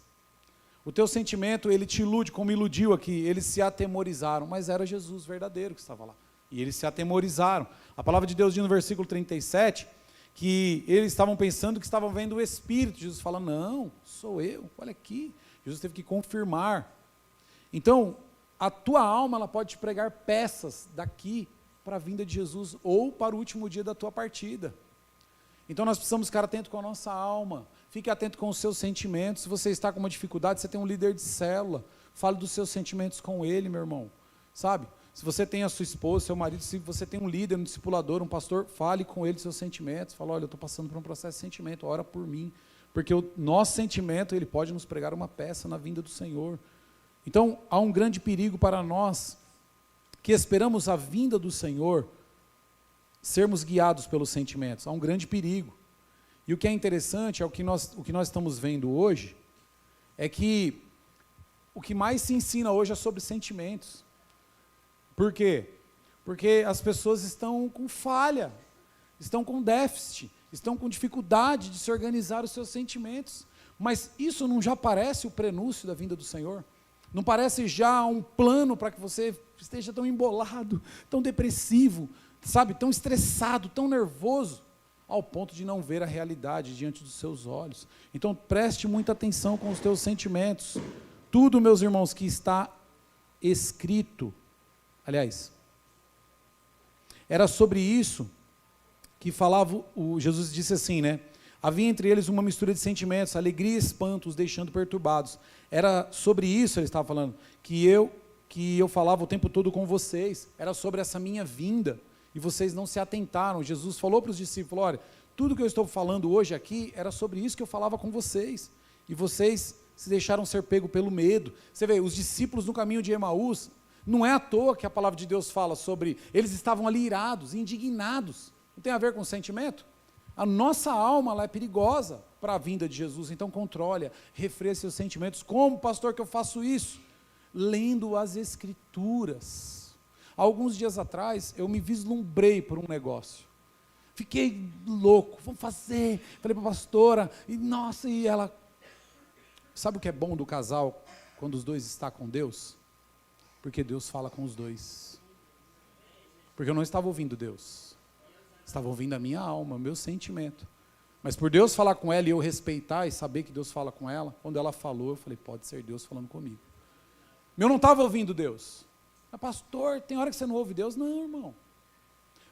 O teu sentimento, ele te ilude, como iludiu aqui, eles se atemorizaram, mas era Jesus verdadeiro que estava lá. E eles se atemorizaram. A palavra de Deus diz no versículo 37, que eles estavam pensando que estavam vendo o Espírito. Jesus fala, não, sou eu, olha aqui. Jesus teve que confirmar. Então, a tua alma, ela pode te pregar peças daqui para a vinda de Jesus, ou para o último dia da tua partida. Então nós precisamos ficar atento com a nossa alma, fique atento com os seus sentimentos. Se você está com uma dificuldade, você tem um líder de célula, fale dos seus sentimentos com ele, meu irmão, sabe? Se você tem a sua esposa, seu marido, se você tem um líder, um discipulador, um pastor, fale com ele dos seus sentimentos, fala, olha, eu estou passando por um processo de sentimento, ora por mim, porque o nosso sentimento, ele pode nos pregar uma peça na vinda do Senhor. Então, há um grande perigo para nós, que esperamos a vinda do Senhor, sermos guiados pelos sentimentos. Há um grande perigo. E o que é interessante, o que nós estamos vendo hoje, é que o que mais se ensina hoje é sobre sentimentos. Por quê? Porque as pessoas estão com falha, estão com déficit, estão com dificuldade de se organizar os seus sentimentos. Mas isso não já parece o prenúncio da vinda do Senhor? Não parece já um plano para que você esteja tão embolado, tão depressivo, sabe, tão estressado, tão nervoso, ao ponto de não ver a realidade diante dos seus olhos? Então preste muita atenção com os teus sentimentos. Tudo, meus irmãos, que está escrito, aliás, era sobre isso que falava, Jesus disse assim, né? Havia entre eles uma mistura de sentimentos, alegria e espanto, os deixando perturbados. Era sobre isso, ele estava falando, que eu falava o tempo todo com vocês, era sobre essa minha vinda, e vocês não se atentaram. Jesus falou para os discípulos, olha, tudo que eu estou falando hoje aqui, era sobre isso que eu falava com vocês, e vocês se deixaram ser pego pelo medo. Você vê, os discípulos no caminho de Emaús, não é à toa que a palavra de Deus fala sobre, eles estavam ali irados, indignados, não tem a ver com sentimento? A nossa alma, ela é perigosa para a vinda de Jesus, então controle, refreie seus sentimentos. Como, pastor, que eu faço isso? Lendo as Escrituras. Alguns dias atrás, eu me vislumbrei por um negócio, fiquei louco, vamos fazer, falei para a pastora, e nossa, e ela, sabe o que é bom do casal, quando os dois estão com Deus? Porque Deus fala com os dois, porque eu não estava ouvindo Deus, estava ouvindo a minha alma, o meu sentimento. Mas por Deus falar com ela e eu respeitar e saber que Deus fala com ela, quando ela falou, eu falei, pode ser Deus falando comigo. Eu não estava ouvindo Deus. Mas pastor, tem hora que você não ouve Deus? Não, irmão.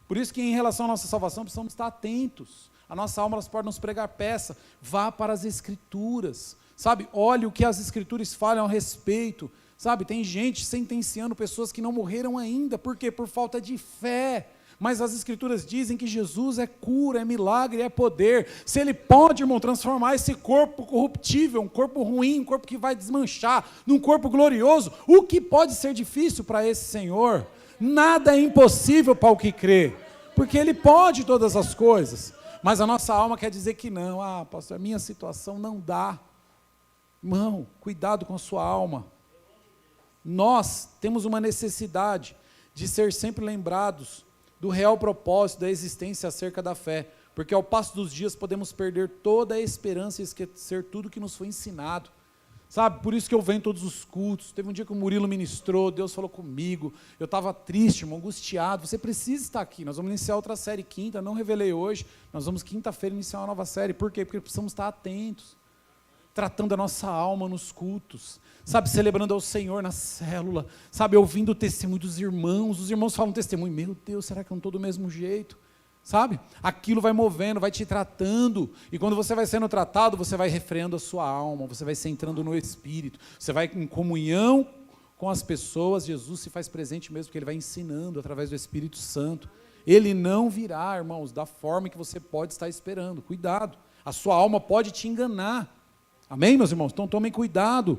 Por isso que em relação à nossa salvação, precisamos estar atentos. A nossa alma, elas podem nos pregar peça. Vá para as Escrituras. Sabe, olhe o que as Escrituras falam a respeito. Sabe, tem gente sentenciando pessoas que não morreram ainda. Por quê? Por falta de fé. Mas as Escrituras dizem que Jesus é cura, é milagre, é poder. Se Ele pode, irmão, transformar esse corpo corruptível, um corpo ruim, um corpo que vai desmanchar, num corpo glorioso, o que pode ser difícil para esse Senhor? Nada é impossível para o que crê, porque Ele pode todas as coisas. Mas a nossa alma quer dizer que não. Ah, pastor, a minha situação não dá. Irmão, cuidado com a sua alma. Nós temos uma necessidade de ser sempre lembrados do real propósito da existência acerca da fé, porque ao passo dos dias podemos perder toda a esperança e esquecer tudo que nos foi ensinado, sabe? Por isso que eu venho em todos os cultos. Teve um dia que o Murilo ministrou, Deus falou comigo, eu estava triste, irmão, angustiado. Você precisa estar aqui. Nós vamos iniciar outra série quinta, não revelei hoje, nós vamos quinta-feira iniciar uma nova série. Por quê? Porque precisamos estar atentos, tratando a nossa alma nos cultos, sabe, celebrando ao Senhor na célula, sabe, ouvindo o testemunho dos irmãos. Os irmãos falam testemunho, meu Deus, será que eu não estou do mesmo jeito? Sabe, aquilo vai movendo, vai te tratando, e quando você vai sendo tratado, você vai refreando a sua alma, você vai se entrando no Espírito, você vai em comunhão com as pessoas. Jesus se faz presente mesmo, porque Ele vai ensinando através do Espírito Santo. Ele não virá, irmãos, da forma que você pode estar esperando. Cuidado, a sua alma pode te enganar. Amém, meus irmãos? Então tomem cuidado,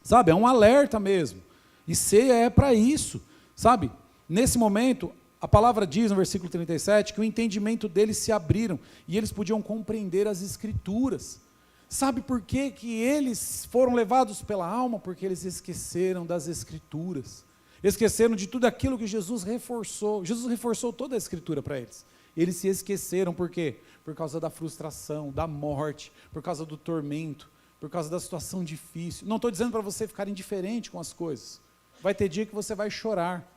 sabe, é um alerta mesmo, e ceia é para isso, sabe, nesse momento, a palavra diz no versículo 37, que o entendimento deles se abriram, e eles podiam compreender as Escrituras. Sabe por que eles foram levados pela alma? Porque eles esqueceram das Escrituras. Esqueceram de tudo aquilo que Jesus reforçou. Jesus reforçou toda a Escritura para eles. Eles se esqueceram, por quê? Por causa da frustração, da morte, por causa do tormento, por causa da situação difícil. Não estou dizendo para você ficar indiferente com as coisas. Vai ter dia que você vai chorar,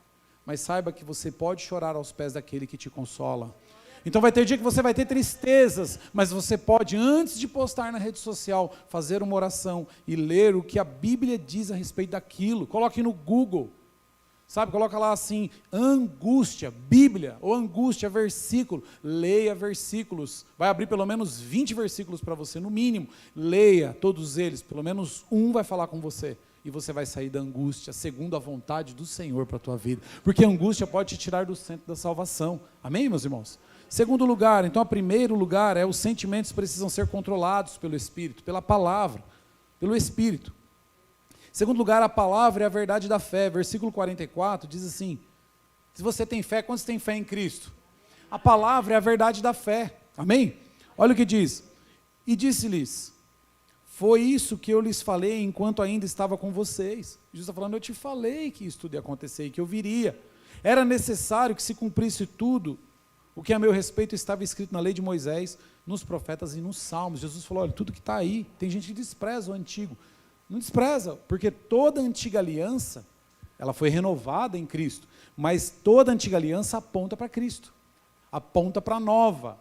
mas saiba que você pode chorar aos pés daquele que te consola. Então vai ter dia que você vai ter tristezas, mas você pode, antes de postar na rede social, fazer uma oração e ler o que a Bíblia diz a respeito daquilo. Coloque no Google, sabe, coloca lá assim, angústia, Bíblia, ou angústia, versículo, leia versículos, vai abrir pelo menos 20 versículos para você, no mínimo, leia todos eles, pelo menos um vai falar com você, e você vai sair da angústia, segundo a vontade do Senhor para a tua vida, porque a angústia pode te tirar do centro da salvação, amém, meus irmãos? Segundo lugar, então, o primeiro lugar os sentimentos precisam ser controlados pelo Espírito, pela palavra, pelo Espírito. Segundo lugar, a palavra é a verdade da fé. Versículo 44 diz assim: se você tem fé, quantos têm fé em Cristo? A palavra é a verdade da fé, amém? Olha o que diz: e disse-lhes, foi isso que eu lhes falei enquanto ainda estava com vocês. Jesus está falando, eu te falei que isso tudo ia acontecer e que eu viria. Era necessário que se cumprisse tudo o que a meu respeito estava escrito na lei de Moisés, nos profetas e nos salmos. Jesus falou, olha, tudo que está aí, tem gente que despreza o antigo. Não despreza, porque toda a antiga aliança, ela foi renovada em Cristo, mas toda a antiga aliança aponta para Cristo, aponta para a nova.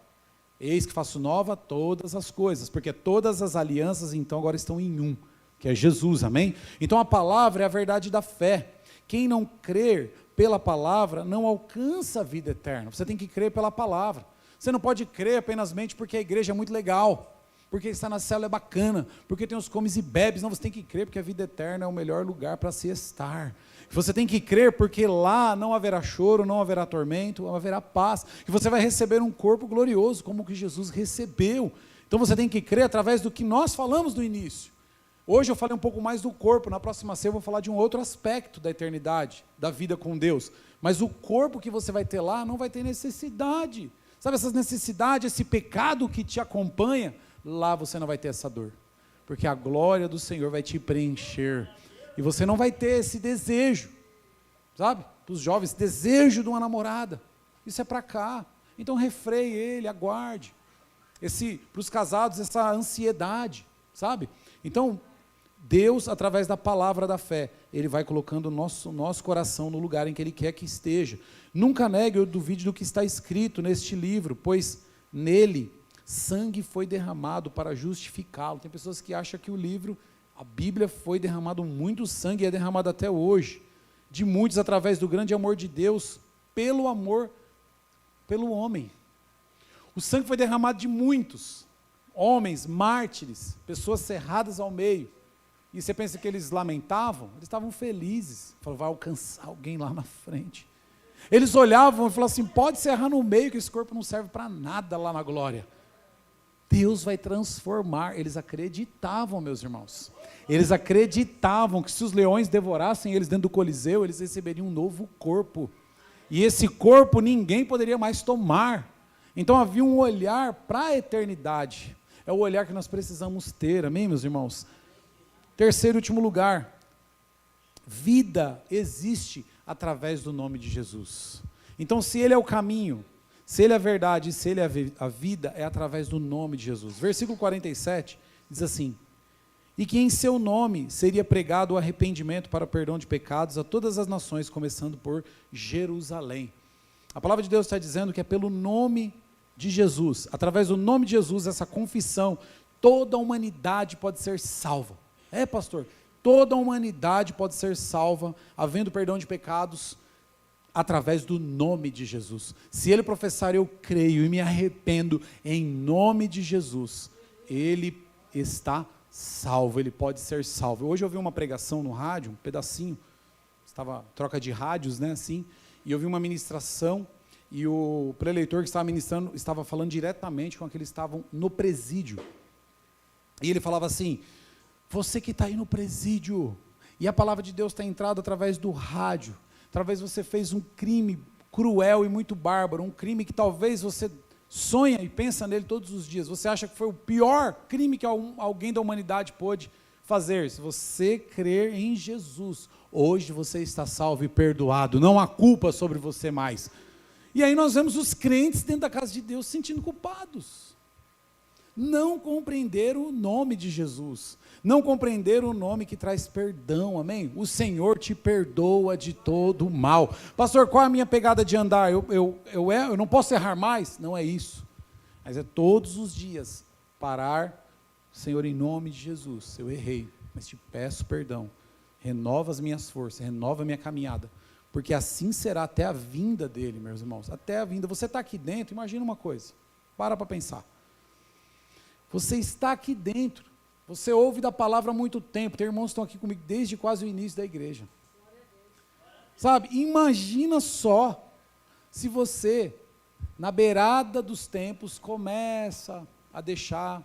Eis que faço nova todas as coisas, porque todas as alianças então agora estão em um, que é Jesus, amém? Então a palavra é a verdade da fé. Quem não crer pela palavra não alcança a vida eterna. Você tem que crer pela palavra. Você não pode crer apenas porque a igreja é muito legal, porque estar na célula é bacana, porque tem os comes e bebes. Não, você tem que crer porque a vida eterna é o melhor lugar para se estar. Você tem que crer porque lá não haverá choro, não haverá tormento, haverá paz, e você vai receber um corpo glorioso, como o que Jesus recebeu. Então você tem que crer através do que nós falamos no início. Hoje eu falei um pouco mais do corpo, na próxima ceia eu vou falar de um outro aspecto da eternidade, da vida com Deus, mas o corpo que você vai ter lá não vai ter necessidade, sabe essas necessidades, esse pecado que te acompanha, lá você não vai ter essa dor, porque a glória do Senhor vai te preencher, e você não vai ter esse desejo, sabe, para os jovens, desejo de uma namorada, isso é para cá, então refreie ele, aguarde, para os casados essa ansiedade, sabe, então Deus, através da palavra da fé, Ele vai colocando o nosso coração no lugar em que Ele quer que esteja. Nunca negue ou duvide do que está escrito neste livro, pois nele sangue foi derramado para justificá-lo. Tem pessoas que acham que o livro, a Bíblia, foi derramado muito sangue e é derramado até hoje, de muitos através do grande amor de Deus, pelo amor, pelo homem. O sangue foi derramado de muitos, homens, mártires, pessoas cerradas ao meio. E você pensa que eles lamentavam? Eles estavam felizes. Falaram, vai alcançar alguém lá na frente. Eles olhavam e falavam assim, pode serrar no meio que esse corpo não serve para nada lá na glória. Deus vai transformar. Eles acreditavam, meus irmãos. Eles acreditavam que se os leões devorassem eles dentro do Coliseu, eles receberiam um novo corpo. E esse corpo ninguém poderia mais tomar. Então havia um olhar para a eternidade. É o olhar que nós precisamos ter, amém, meus irmãos? Terceiro e último lugar, vida existe através do nome de Jesus. Então, se Ele é o caminho, se Ele é a verdade, se Ele é a vida, é através do nome de Jesus. Versículo 47 diz assim, e que em seu nome seria pregado o arrependimento para o perdão de pecados a todas as nações, começando por Jerusalém. A palavra de Deus está dizendo que é pelo nome de Jesus, através do nome de Jesus, essa confissão, toda a humanidade pode ser salva. É, pastor, toda a humanidade pode ser salva, havendo perdão de pecados, através do nome de Jesus. Se ele professar, eu creio e me arrependo, em nome de Jesus, ele está salvo, ele pode ser salvo. Hoje eu ouvi uma pregação no rádio, um pedacinho, estava troca de rádios, né, assim, e eu vi uma ministração, e o preleitor que estava ministrando, estava falando diretamente com aqueles que estavam no presídio, e ele falava assim, você que está aí no presídio, e a palavra de Deus está entrada através do rádio, talvez você fez um crime cruel e muito bárbaro, um crime que talvez você sonha e pensa nele todos os dias, você acha que foi o pior crime que alguém da humanidade pôde fazer? Se você crer em Jesus, hoje você está salvo e perdoado, não há culpa sobre você mais. E aí nós vemos os crentes dentro da casa de Deus se sentindo culpados. Não compreenderam o nome de Jesus, não compreenderam o nome que traz perdão, amém? O Senhor te perdoa de todo o mal. Pastor, qual é a minha pegada de andar? Eu não posso errar mais? Não é isso, mas é todos os dias parar, Senhor, em nome de Jesus, eu errei, mas te peço perdão, renova as minhas forças, renova a minha caminhada, porque assim será até a vinda dele, meus irmãos, até a vinda. Você está aqui dentro, imagina uma coisa, para pensar. Você está aqui dentro, você ouve da palavra há muito tempo, tem irmãos que estão aqui comigo desde quase o início da igreja. Sabe, imagina só, se você, na beirada dos tempos, começa a deixar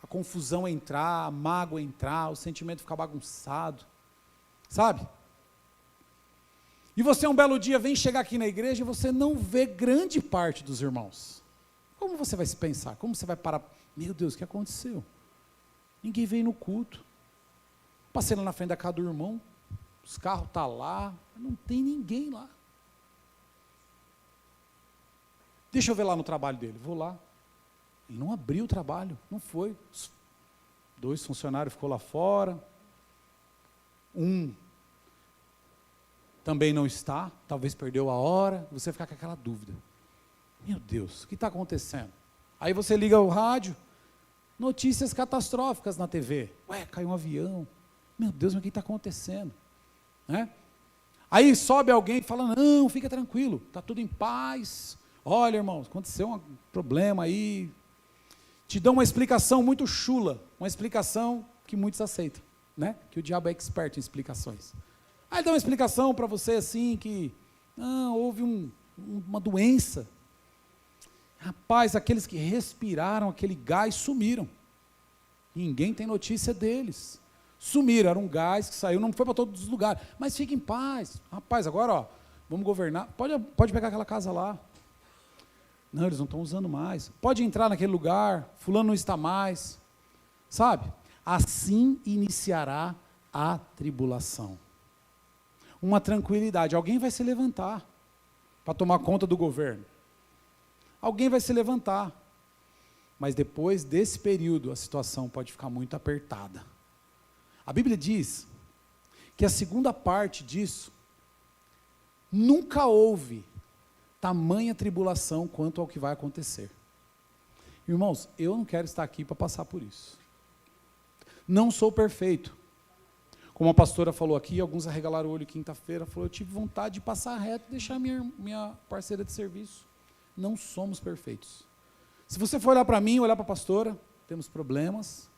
a confusão entrar, a mágoa entrar, o sentimento ficar bagunçado, sabe? E você um belo dia vem chegar aqui na igreja e você não vê grande parte dos irmãos. Como você vai se pensar? Como você vai parar? Meu Deus, o que aconteceu? Ninguém veio no culto. Passei lá na frente da casa do irmão, os carros estão lá, não tem ninguém lá. Deixa eu ver lá no trabalho dele, vou lá. Ele não abriu o trabalho, não foi. 2 funcionários ficou lá fora. Um também não está, talvez perdeu a hora. Você fica com aquela dúvida. Meu Deus, o que está acontecendo? Aí você liga o rádio, notícias catastróficas na TV. Ué, caiu um avião. Meu Deus, mas o que está acontecendo? Né? Aí sobe alguém e fala, não, fica tranquilo, está tudo em paz. Olha, irmãos, aconteceu um problema aí. Te dão uma explicação muito chula, uma explicação que muitos aceitam, né? Que o diabo é expert em explicações. Aí dá uma explicação para você assim, que houve uma doença. Rapaz, aqueles que respiraram aquele gás sumiram. Ninguém tem notícia deles. Sumiram, era um gás que saiu, não foi para todos os lugares. Mas fique em paz. Rapaz, agora, ó, vamos governar. Pode pegar aquela casa lá. Não, eles não estão usando mais. Pode entrar naquele lugar, fulano não está mais. Sabe? Assim iniciará a tribulação. Uma tranquilidade. Alguém vai se levantar para tomar conta do governo. Alguém vai se levantar. Mas depois desse período, a situação pode ficar muito apertada. A Bíblia diz que a segunda parte disso, nunca houve tamanha tribulação quanto ao que vai acontecer. Irmãos, eu não quero estar aqui para passar por isso. Não sou perfeito. Como a pastora falou aqui, alguns arregalaram o olho quinta-feira, falou, eu tive vontade de passar reto e deixar minha parceira de serviço. Não somos perfeitos. Se você for olhar para mim, olhar para a pastora, temos problemas.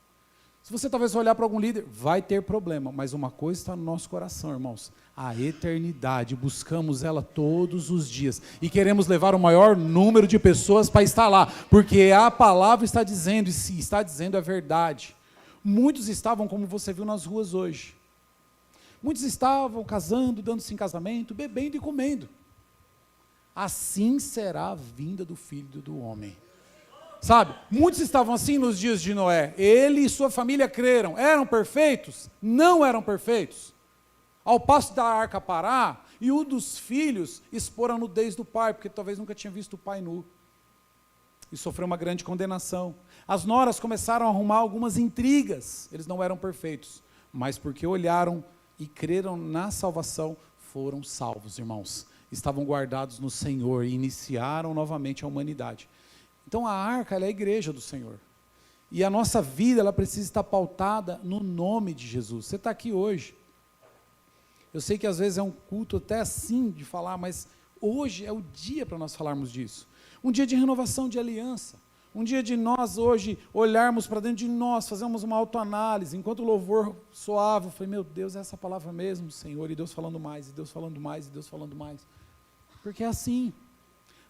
Se você talvez for olhar para algum líder, vai ter problema, mas uma coisa está no nosso coração, irmãos, a eternidade, buscamos ela todos os dias, e queremos levar o maior número de pessoas para estar lá, porque a palavra está dizendo, e se está dizendo é verdade. Muitos estavam, como você viu nas ruas hoje, muitos estavam casando, dando-se em casamento, bebendo e comendo. Assim será a vinda do Filho do Homem. Sabe, muitos estavam assim nos dias de Noé, ele e sua família creram, eram perfeitos? Não eram perfeitos. Ao passo da arca parar, e um dos filhos expor a nudez do pai, porque talvez nunca tinha visto o pai nu, e sofreu uma grande condenação. As noras começaram a arrumar algumas intrigas, eles não eram perfeitos, mas porque olharam e creram na salvação, foram salvos, irmãos, estavam guardados no Senhor, e iniciaram novamente a humanidade. Então a arca, ela é a igreja do Senhor. E a nossa vida, ela precisa estar pautada no nome de Jesus. Você está aqui hoje. Eu sei que às vezes é um culto até assim de falar, mas hoje é o dia para nós falarmos disso. Um dia de renovação de aliança. Um dia de nós hoje olharmos para dentro de nós, fazermos uma autoanálise. Enquanto o louvor soava, eu falei, meu Deus, é essa palavra mesmo, Senhor. E Deus falando mais, e Deus falando mais, e Deus falando mais. Porque é assim.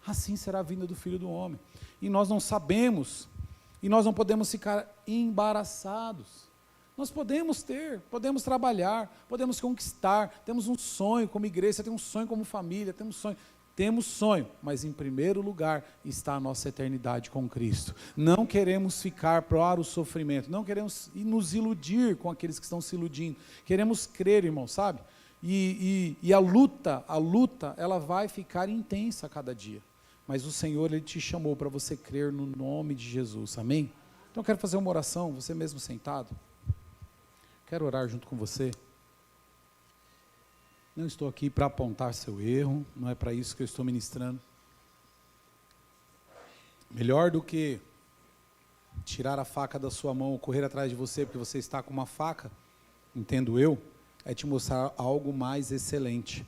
Assim será a vinda do Filho do Homem. E nós não sabemos, e nós não podemos ficar embaraçados. Nós podemos trabalhar, podemos conquistar, temos um sonho como igreja, tem um sonho como família, temos um sonho. temos sonho, mas em primeiro lugar está a nossa eternidade com Cristo. Não queremos ficar para o sofrimento, não queremos nos iludir com aqueles que estão se iludindo. Queremos crer, irmão, sabe? E a luta, ela vai ficar intensa a cada dia. Mas o Senhor, Ele te chamou para você crer no nome de Jesus, amém? Então eu quero fazer uma oração, você mesmo sentado. Quero orar junto com você. Não estou aqui para apontar seu erro, não é para isso que eu estou ministrando. Melhor do que tirar a faca da sua mão ou correr atrás de você, porque você está com uma faca, entendo eu, é te mostrar algo mais excelente.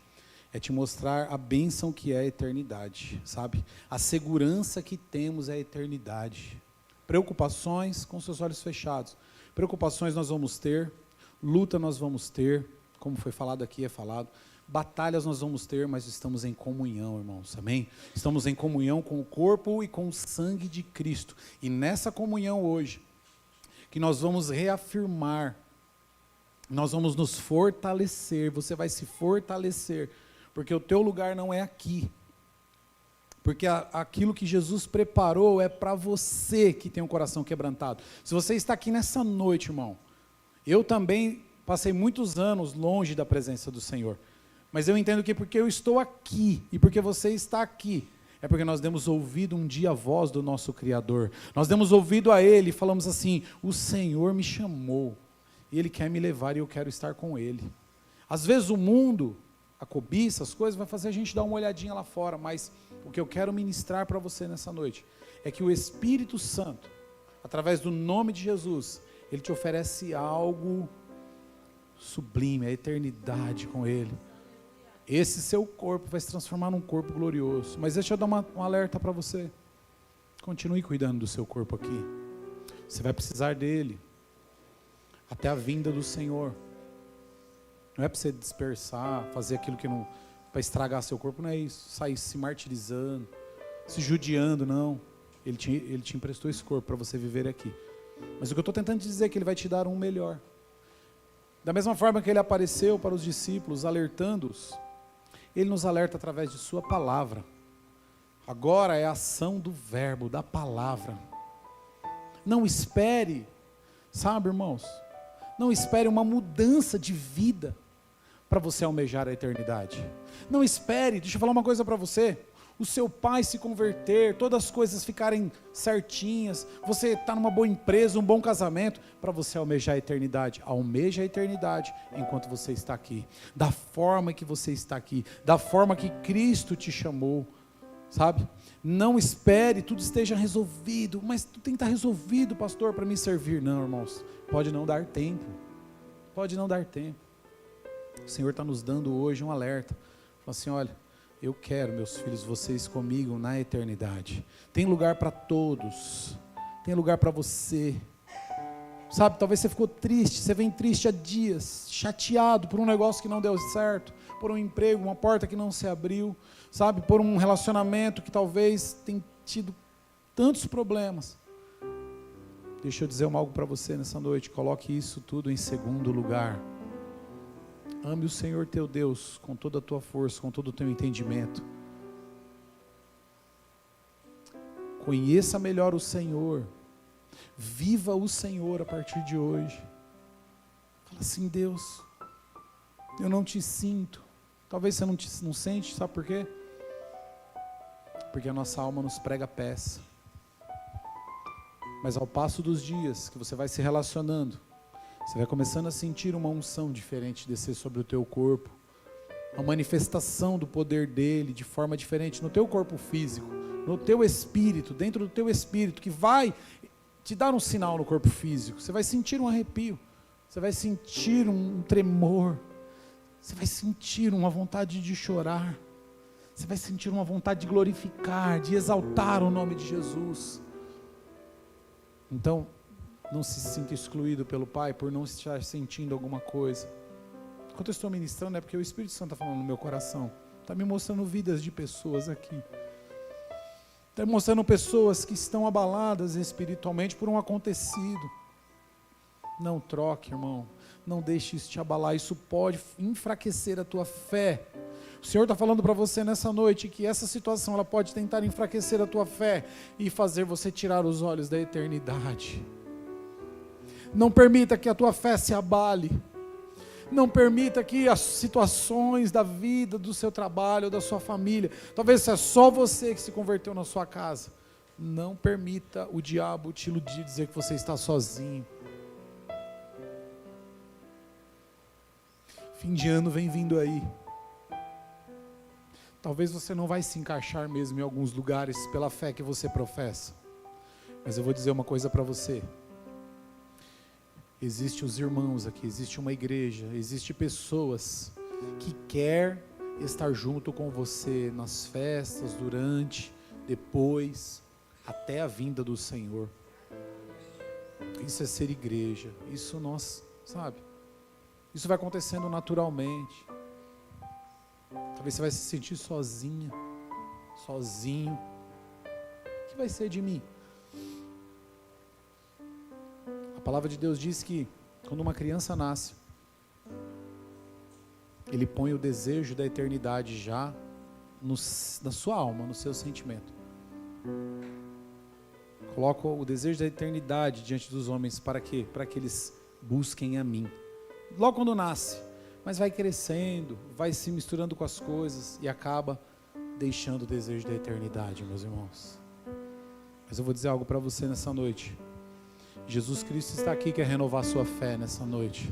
É te mostrar a bênção que é a eternidade, sabe? A segurança que temos é a eternidade. Preocupações com seus olhos fechados. Preocupações nós vamos ter, luta nós vamos ter, como foi falado aqui, é falado. Batalhas nós vamos ter, mas estamos em comunhão, irmãos, amém? Estamos em comunhão com o corpo e com o sangue de Cristo. E nessa comunhão hoje, que nós vamos reafirmar, nós vamos nos fortalecer, você vai se fortalecer, porque o teu lugar não é aqui. Porque aquilo que Jesus preparou é para você que tem um coração quebrantado. Se você está aqui nessa noite, irmão, eu também passei muitos anos longe da presença do Senhor. Mas eu entendo que porque eu estou aqui e porque você está aqui, é porque nós demos ouvido um dia a voz do nosso Criador. Nós demos ouvido a Ele e falamos assim, o Senhor me chamou, e Ele quer me levar e eu quero estar com Ele. Às vezes o mundo, a cobiça, as coisas, vai fazer a gente dar uma olhadinha lá fora, mas o que eu quero ministrar para você nessa noite, é que o Espírito Santo, através do nome de Jesus, Ele te oferece algo sublime, a eternidade com Ele. Esse seu corpo vai se transformar num corpo glorioso. Mas deixa eu dar um alerta para você. Continue cuidando do seu corpo aqui. Você vai precisar dele até a vinda do Senhor. Não é para você dispersar, fazer aquilo que não, para estragar seu corpo, não é isso. Sair se martirizando, se judiando, não. Ele te emprestou esse corpo para você viver aqui. Mas o que eu estou tentando dizer é que Ele vai te dar um melhor. Da mesma forma que Ele apareceu para os discípulos, alertando-os, Ele nos alerta através de sua palavra. Agora é a ação do verbo, da palavra. Não espere, sabe, irmãos? Não espere uma mudança de vida para você almejar a eternidade. Não espere, deixa eu falar uma coisa para você. O seu pai se converter, todas as coisas ficarem certinhas, você está numa boa empresa, um bom casamento, para você almejar a eternidade. Almeja a eternidade enquanto você está aqui, da forma que você está aqui, da forma que Cristo te chamou, sabe? Não espere, tudo esteja resolvido, mas tudo tem que estar resolvido, pastor, para me servir. Não, irmãos, pode não dar tempo, pode não dar tempo. O Senhor está nos dando hoje um alerta, fala assim, olha, eu quero, meus filhos, vocês comigo na eternidade. Tem lugar para todos. Tem lugar para você. Sabe, talvez você ficou triste, você vem triste há dias, chateado por um negócio que não deu certo, por um emprego, uma porta que não se abriu, sabe, por um relacionamento que talvez tenha tido tantos problemas. Deixa eu dizer algo para você nessa noite, coloque isso tudo em segundo lugar. Ame o Senhor teu Deus com toda a tua força, com todo o teu entendimento. Conheça melhor o Senhor. Viva o Senhor a partir de hoje. Fala assim, Deus, eu não te sinto. Talvez você não sente, sabe por quê? Porque a nossa alma nos prega peça. Mas ao passo dos dias que você vai se relacionando, você vai começando a sentir uma unção diferente descer sobre o teu corpo, uma manifestação do poder dele de forma diferente no teu corpo físico, no teu espírito, dentro do teu espírito, que vai te dar um sinal no corpo físico. Você vai sentir um arrepio, você vai sentir um tremor, você vai sentir uma vontade de chorar, você vai sentir uma vontade de glorificar, de exaltar o nome de Jesus. Então, não se sinta excluído pelo Pai por não estar sentindo alguma coisa. Enquanto eu estou ministrando, é porque o Espírito Santo está falando no meu coração. Está me mostrando vidas de pessoas aqui. Está me mostrando pessoas que estão abaladas espiritualmente por um acontecido. Não troque, irmão. Não deixe isso te abalar. Isso pode enfraquecer a tua fé. O Senhor está falando para você nessa noite que essa situação ela pode tentar enfraquecer a tua fé e fazer você tirar os olhos da eternidade. Não permita que a tua fé se abale. Não permita que as situações da vida, do seu trabalho, da sua família, talvez seja só você que se converteu na sua casa. Não permita o diabo te iludir, dizer que você está sozinho. Fim de ano vem vindo aí. Talvez você não vai se encaixar mesmo em alguns lugares pela fé que você professa. Mas eu vou dizer uma coisa para você. Existem os irmãos aqui, existe uma igreja, existe pessoas que quer estar junto com você nas festas, durante, depois, até a vinda do Senhor. Isso é ser igreja, isso nós, sabe? Isso vai acontecendo naturalmente. Talvez você vai se sentir sozinha, sozinho. O que vai ser de mim? A palavra de Deus diz que quando uma criança nasce, Ele põe o desejo da eternidade já na sua alma, no seu sentimento. Coloca o desejo da eternidade diante dos homens para quê? Para que eles busquem a mim. Logo quando nasce, mas vai crescendo, vai se misturando com as coisas e acaba deixando o desejo da eternidade, meus irmãos. Mas eu vou dizer algo para você nessa noite. Jesus Cristo está aqui, quer renovar sua fé nessa noite.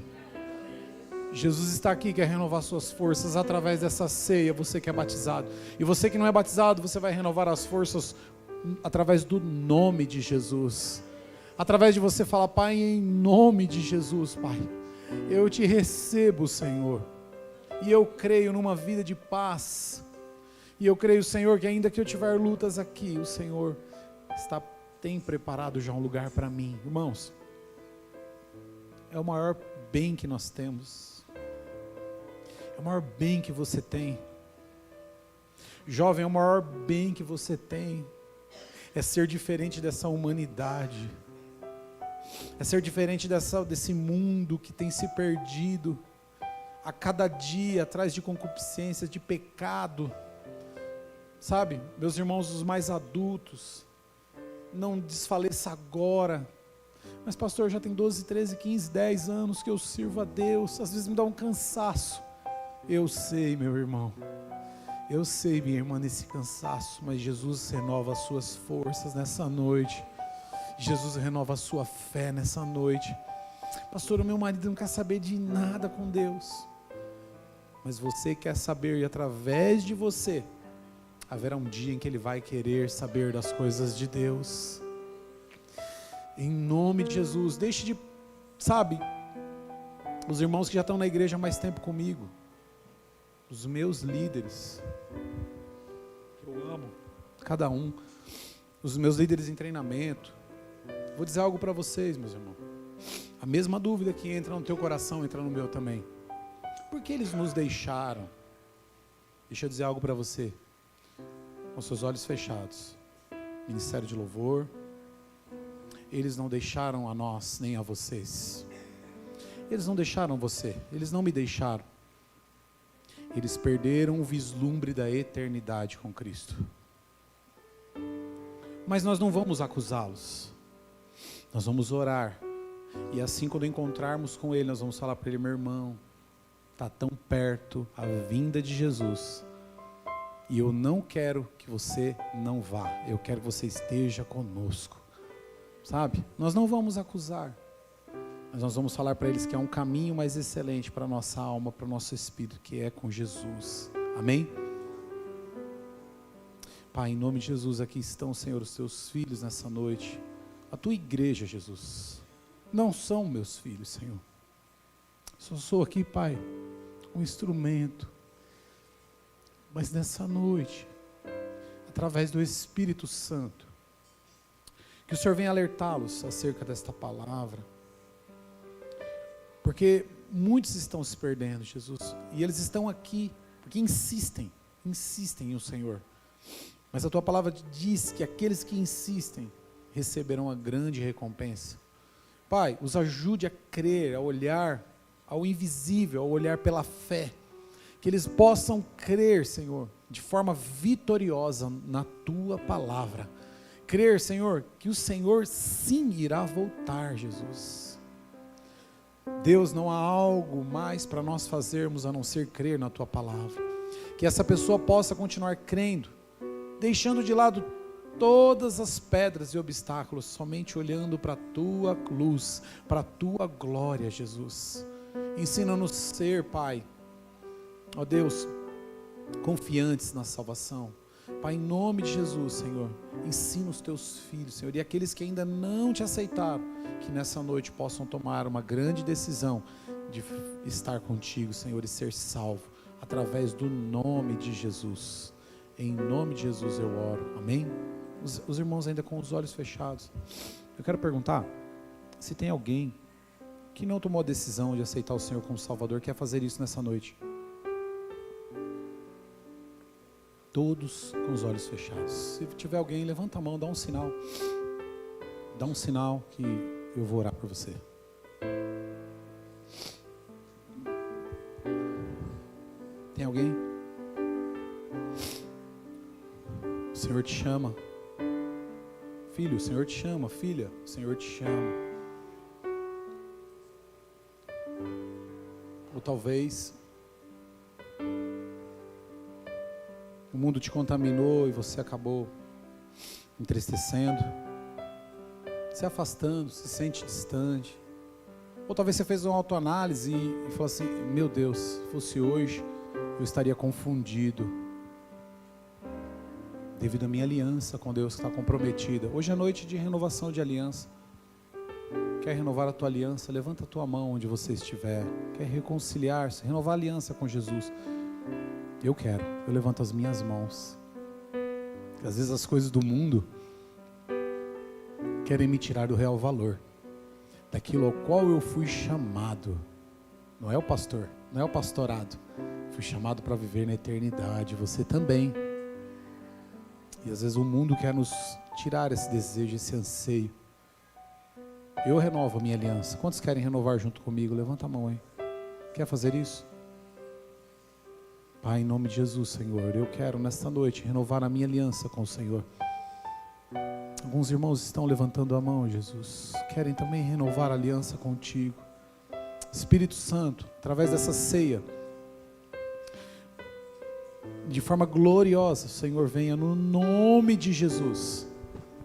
Jesus está aqui, quer renovar suas forças através dessa ceia, você que é batizado. E você que não é batizado, você vai renovar as forças através do nome de Jesus. Através de você falar, Pai, em nome de Jesus, Pai, eu te recebo, Senhor. E eu creio numa vida de paz. E eu creio, Senhor, que ainda que eu tiver lutas aqui, o Senhor tem preparado já um lugar para mim. Irmãos, é o maior bem que nós temos. É o maior bem que você tem. Jovem, é o maior bem que você tem. É ser diferente dessa humanidade. É ser diferente desse mundo que tem se perdido a cada dia atrás de concupiscência, de pecado. Sabe, meus irmãos, os mais adultos, não desfaleça agora. Mas pastor, já tem 12, 13, 15, 10 anos que eu sirvo a Deus, às vezes me dá um cansaço. Eu sei, meu irmão, eu sei, minha irmã, nesse cansaço, mas Jesus renova as suas forças nessa noite. Jesus renova a sua fé nessa noite. Pastor, o meu marido não quer saber de nada com Deus, mas você quer saber, e através de você haverá um dia em que ele vai querer saber das coisas de Deus. Em nome de Jesus, deixe de, sabe, os irmãos que já estão na igreja há mais tempo comigo, os meus líderes, que eu amo, cada um, os meus líderes em treinamento. Vou dizer algo para vocês, meus irmãos. A mesma dúvida que entra no teu coração, entra no meu também. Por que eles nos deixaram? Deixa eu dizer algo para você. Com seus olhos fechados, ministério de louvor, eles não deixaram a nós, nem a vocês. Eles não deixaram você, eles não me deixaram. Eles perderam o vislumbre da eternidade com Cristo. Mas nós não vamos acusá-los. Nós vamos orar. E assim, quando encontrarmos com Ele, nós vamos falar para Ele, meu irmão, está tão perto a vinda de Jesus. E eu não quero que você não vá. Eu quero que você esteja conosco. Sabe? Nós não vamos acusar. Mas nós vamos falar para eles que é um caminho mais excelente para a nossa alma, para o nosso espírito, que é com Jesus. Amém? Pai, em nome de Jesus, aqui estão, Senhor, os teus filhos nessa noite. A tua igreja, Jesus. Não são meus filhos, Senhor. Só sou aqui, Pai, um instrumento. Mas nessa noite, através do Espírito Santo, que o Senhor venha alertá-los acerca desta palavra. Porque muitos estão se perdendo, Jesus. E eles estão aqui porque insistem no Senhor. Mas a tua palavra diz que aqueles que insistem receberão a grande recompensa. Pai, os ajude a crer, a olhar ao invisível, a olhar pela fé. que eles possam crer, Senhor, de forma vitoriosa na Tua palavra. Crer, Senhor, que o Senhor sim irá voltar, Jesus. Deus, não há algo mais para nós fazermos a não ser crer na Tua palavra. Que essa pessoa possa continuar crendo, deixando de lado todas as pedras e obstáculos, somente olhando para a Tua luz, para a Tua glória, Jesus. Ensina-nos a ser, Pai, ó Deus, confiantes na salvação. Pai, em nome de Jesus, Senhor, ensina os Teus filhos, Senhor, e aqueles que ainda não Te aceitaram, que nessa noite possam tomar uma grande decisão de estar contigo, Senhor, e ser salvo, através do nome de Jesus. Em nome de Jesus eu oro, amém? Os irmãos ainda com os olhos fechados. Eu quero perguntar, se tem alguém que não tomou a decisão de aceitar o Senhor como Salvador, quer fazer isso nessa noite? Todos com os olhos fechados. Se tiver alguém, levanta a mão, dá um sinal. Dá um sinal que eu vou orar por você. Tem alguém? O Senhor te chama. Filho, o Senhor te chama. Filha, o Senhor te chama. Ou talvez o mundo te contaminou e você acabou entristecendo, se afastando, se sente distante. Ou talvez você fez uma autoanálise e falou assim: meu Deus, se fosse hoje, eu estaria confundido, devido à minha aliança com Deus que está comprometida. Hoje é noite de renovação de aliança. Quer renovar a tua aliança? Levanta a tua mão onde você estiver. Quer reconciliar-se, renovar a aliança com Jesus? Eu quero, eu levanto as minhas mãos. Às vezes as coisas do mundo querem me tirar do real valor, daquilo ao qual eu fui chamado. Não é o pastor, não é o pastorado. Fui chamado para viver na eternidade, você também. E às vezes o mundo quer nos tirar esse desejo, esse anseio. Eu renovo a minha aliança. Quantos querem renovar junto comigo? Levanta a mão aí. Quer fazer isso? Pai, em nome de Jesus, Senhor, eu quero nesta noite renovar a minha aliança com o Senhor. Alguns irmãos estão levantando a mão, Jesus. Querem também renovar a aliança contigo. Espírito Santo, através dessa ceia, de forma gloriosa, o Senhor venha no nome de Jesus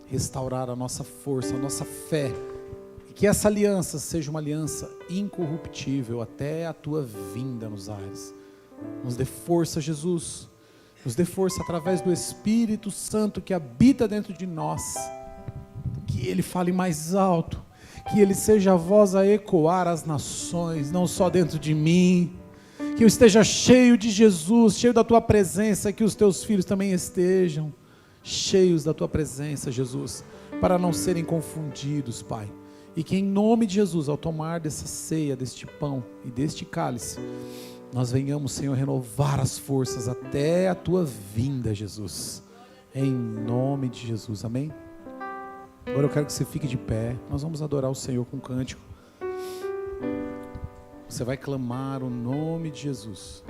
restaurar a nossa força, a nossa fé, e que essa aliança seja uma aliança incorruptível até a tua vinda nos ares. Nos dê força, Jesus, nos dê força através do Espírito Santo que habita dentro de nós, que Ele fale mais alto, que Ele seja a voz a ecoar as nações, não só dentro de mim, que eu esteja cheio de Jesus, cheio da Tua presença, que os Teus filhos também estejam cheios da Tua presença, Jesus, para não serem confundidos, Pai, e que em nome de Jesus, ao tomar dessa ceia, deste pão e deste cálice, nós venhamos, Senhor, renovar as forças até a Tua vinda, Jesus, em nome de Jesus, amém? Agora eu quero que você fique de pé, nós vamos adorar o Senhor com um cântico. Você vai clamar o nome de Jesus.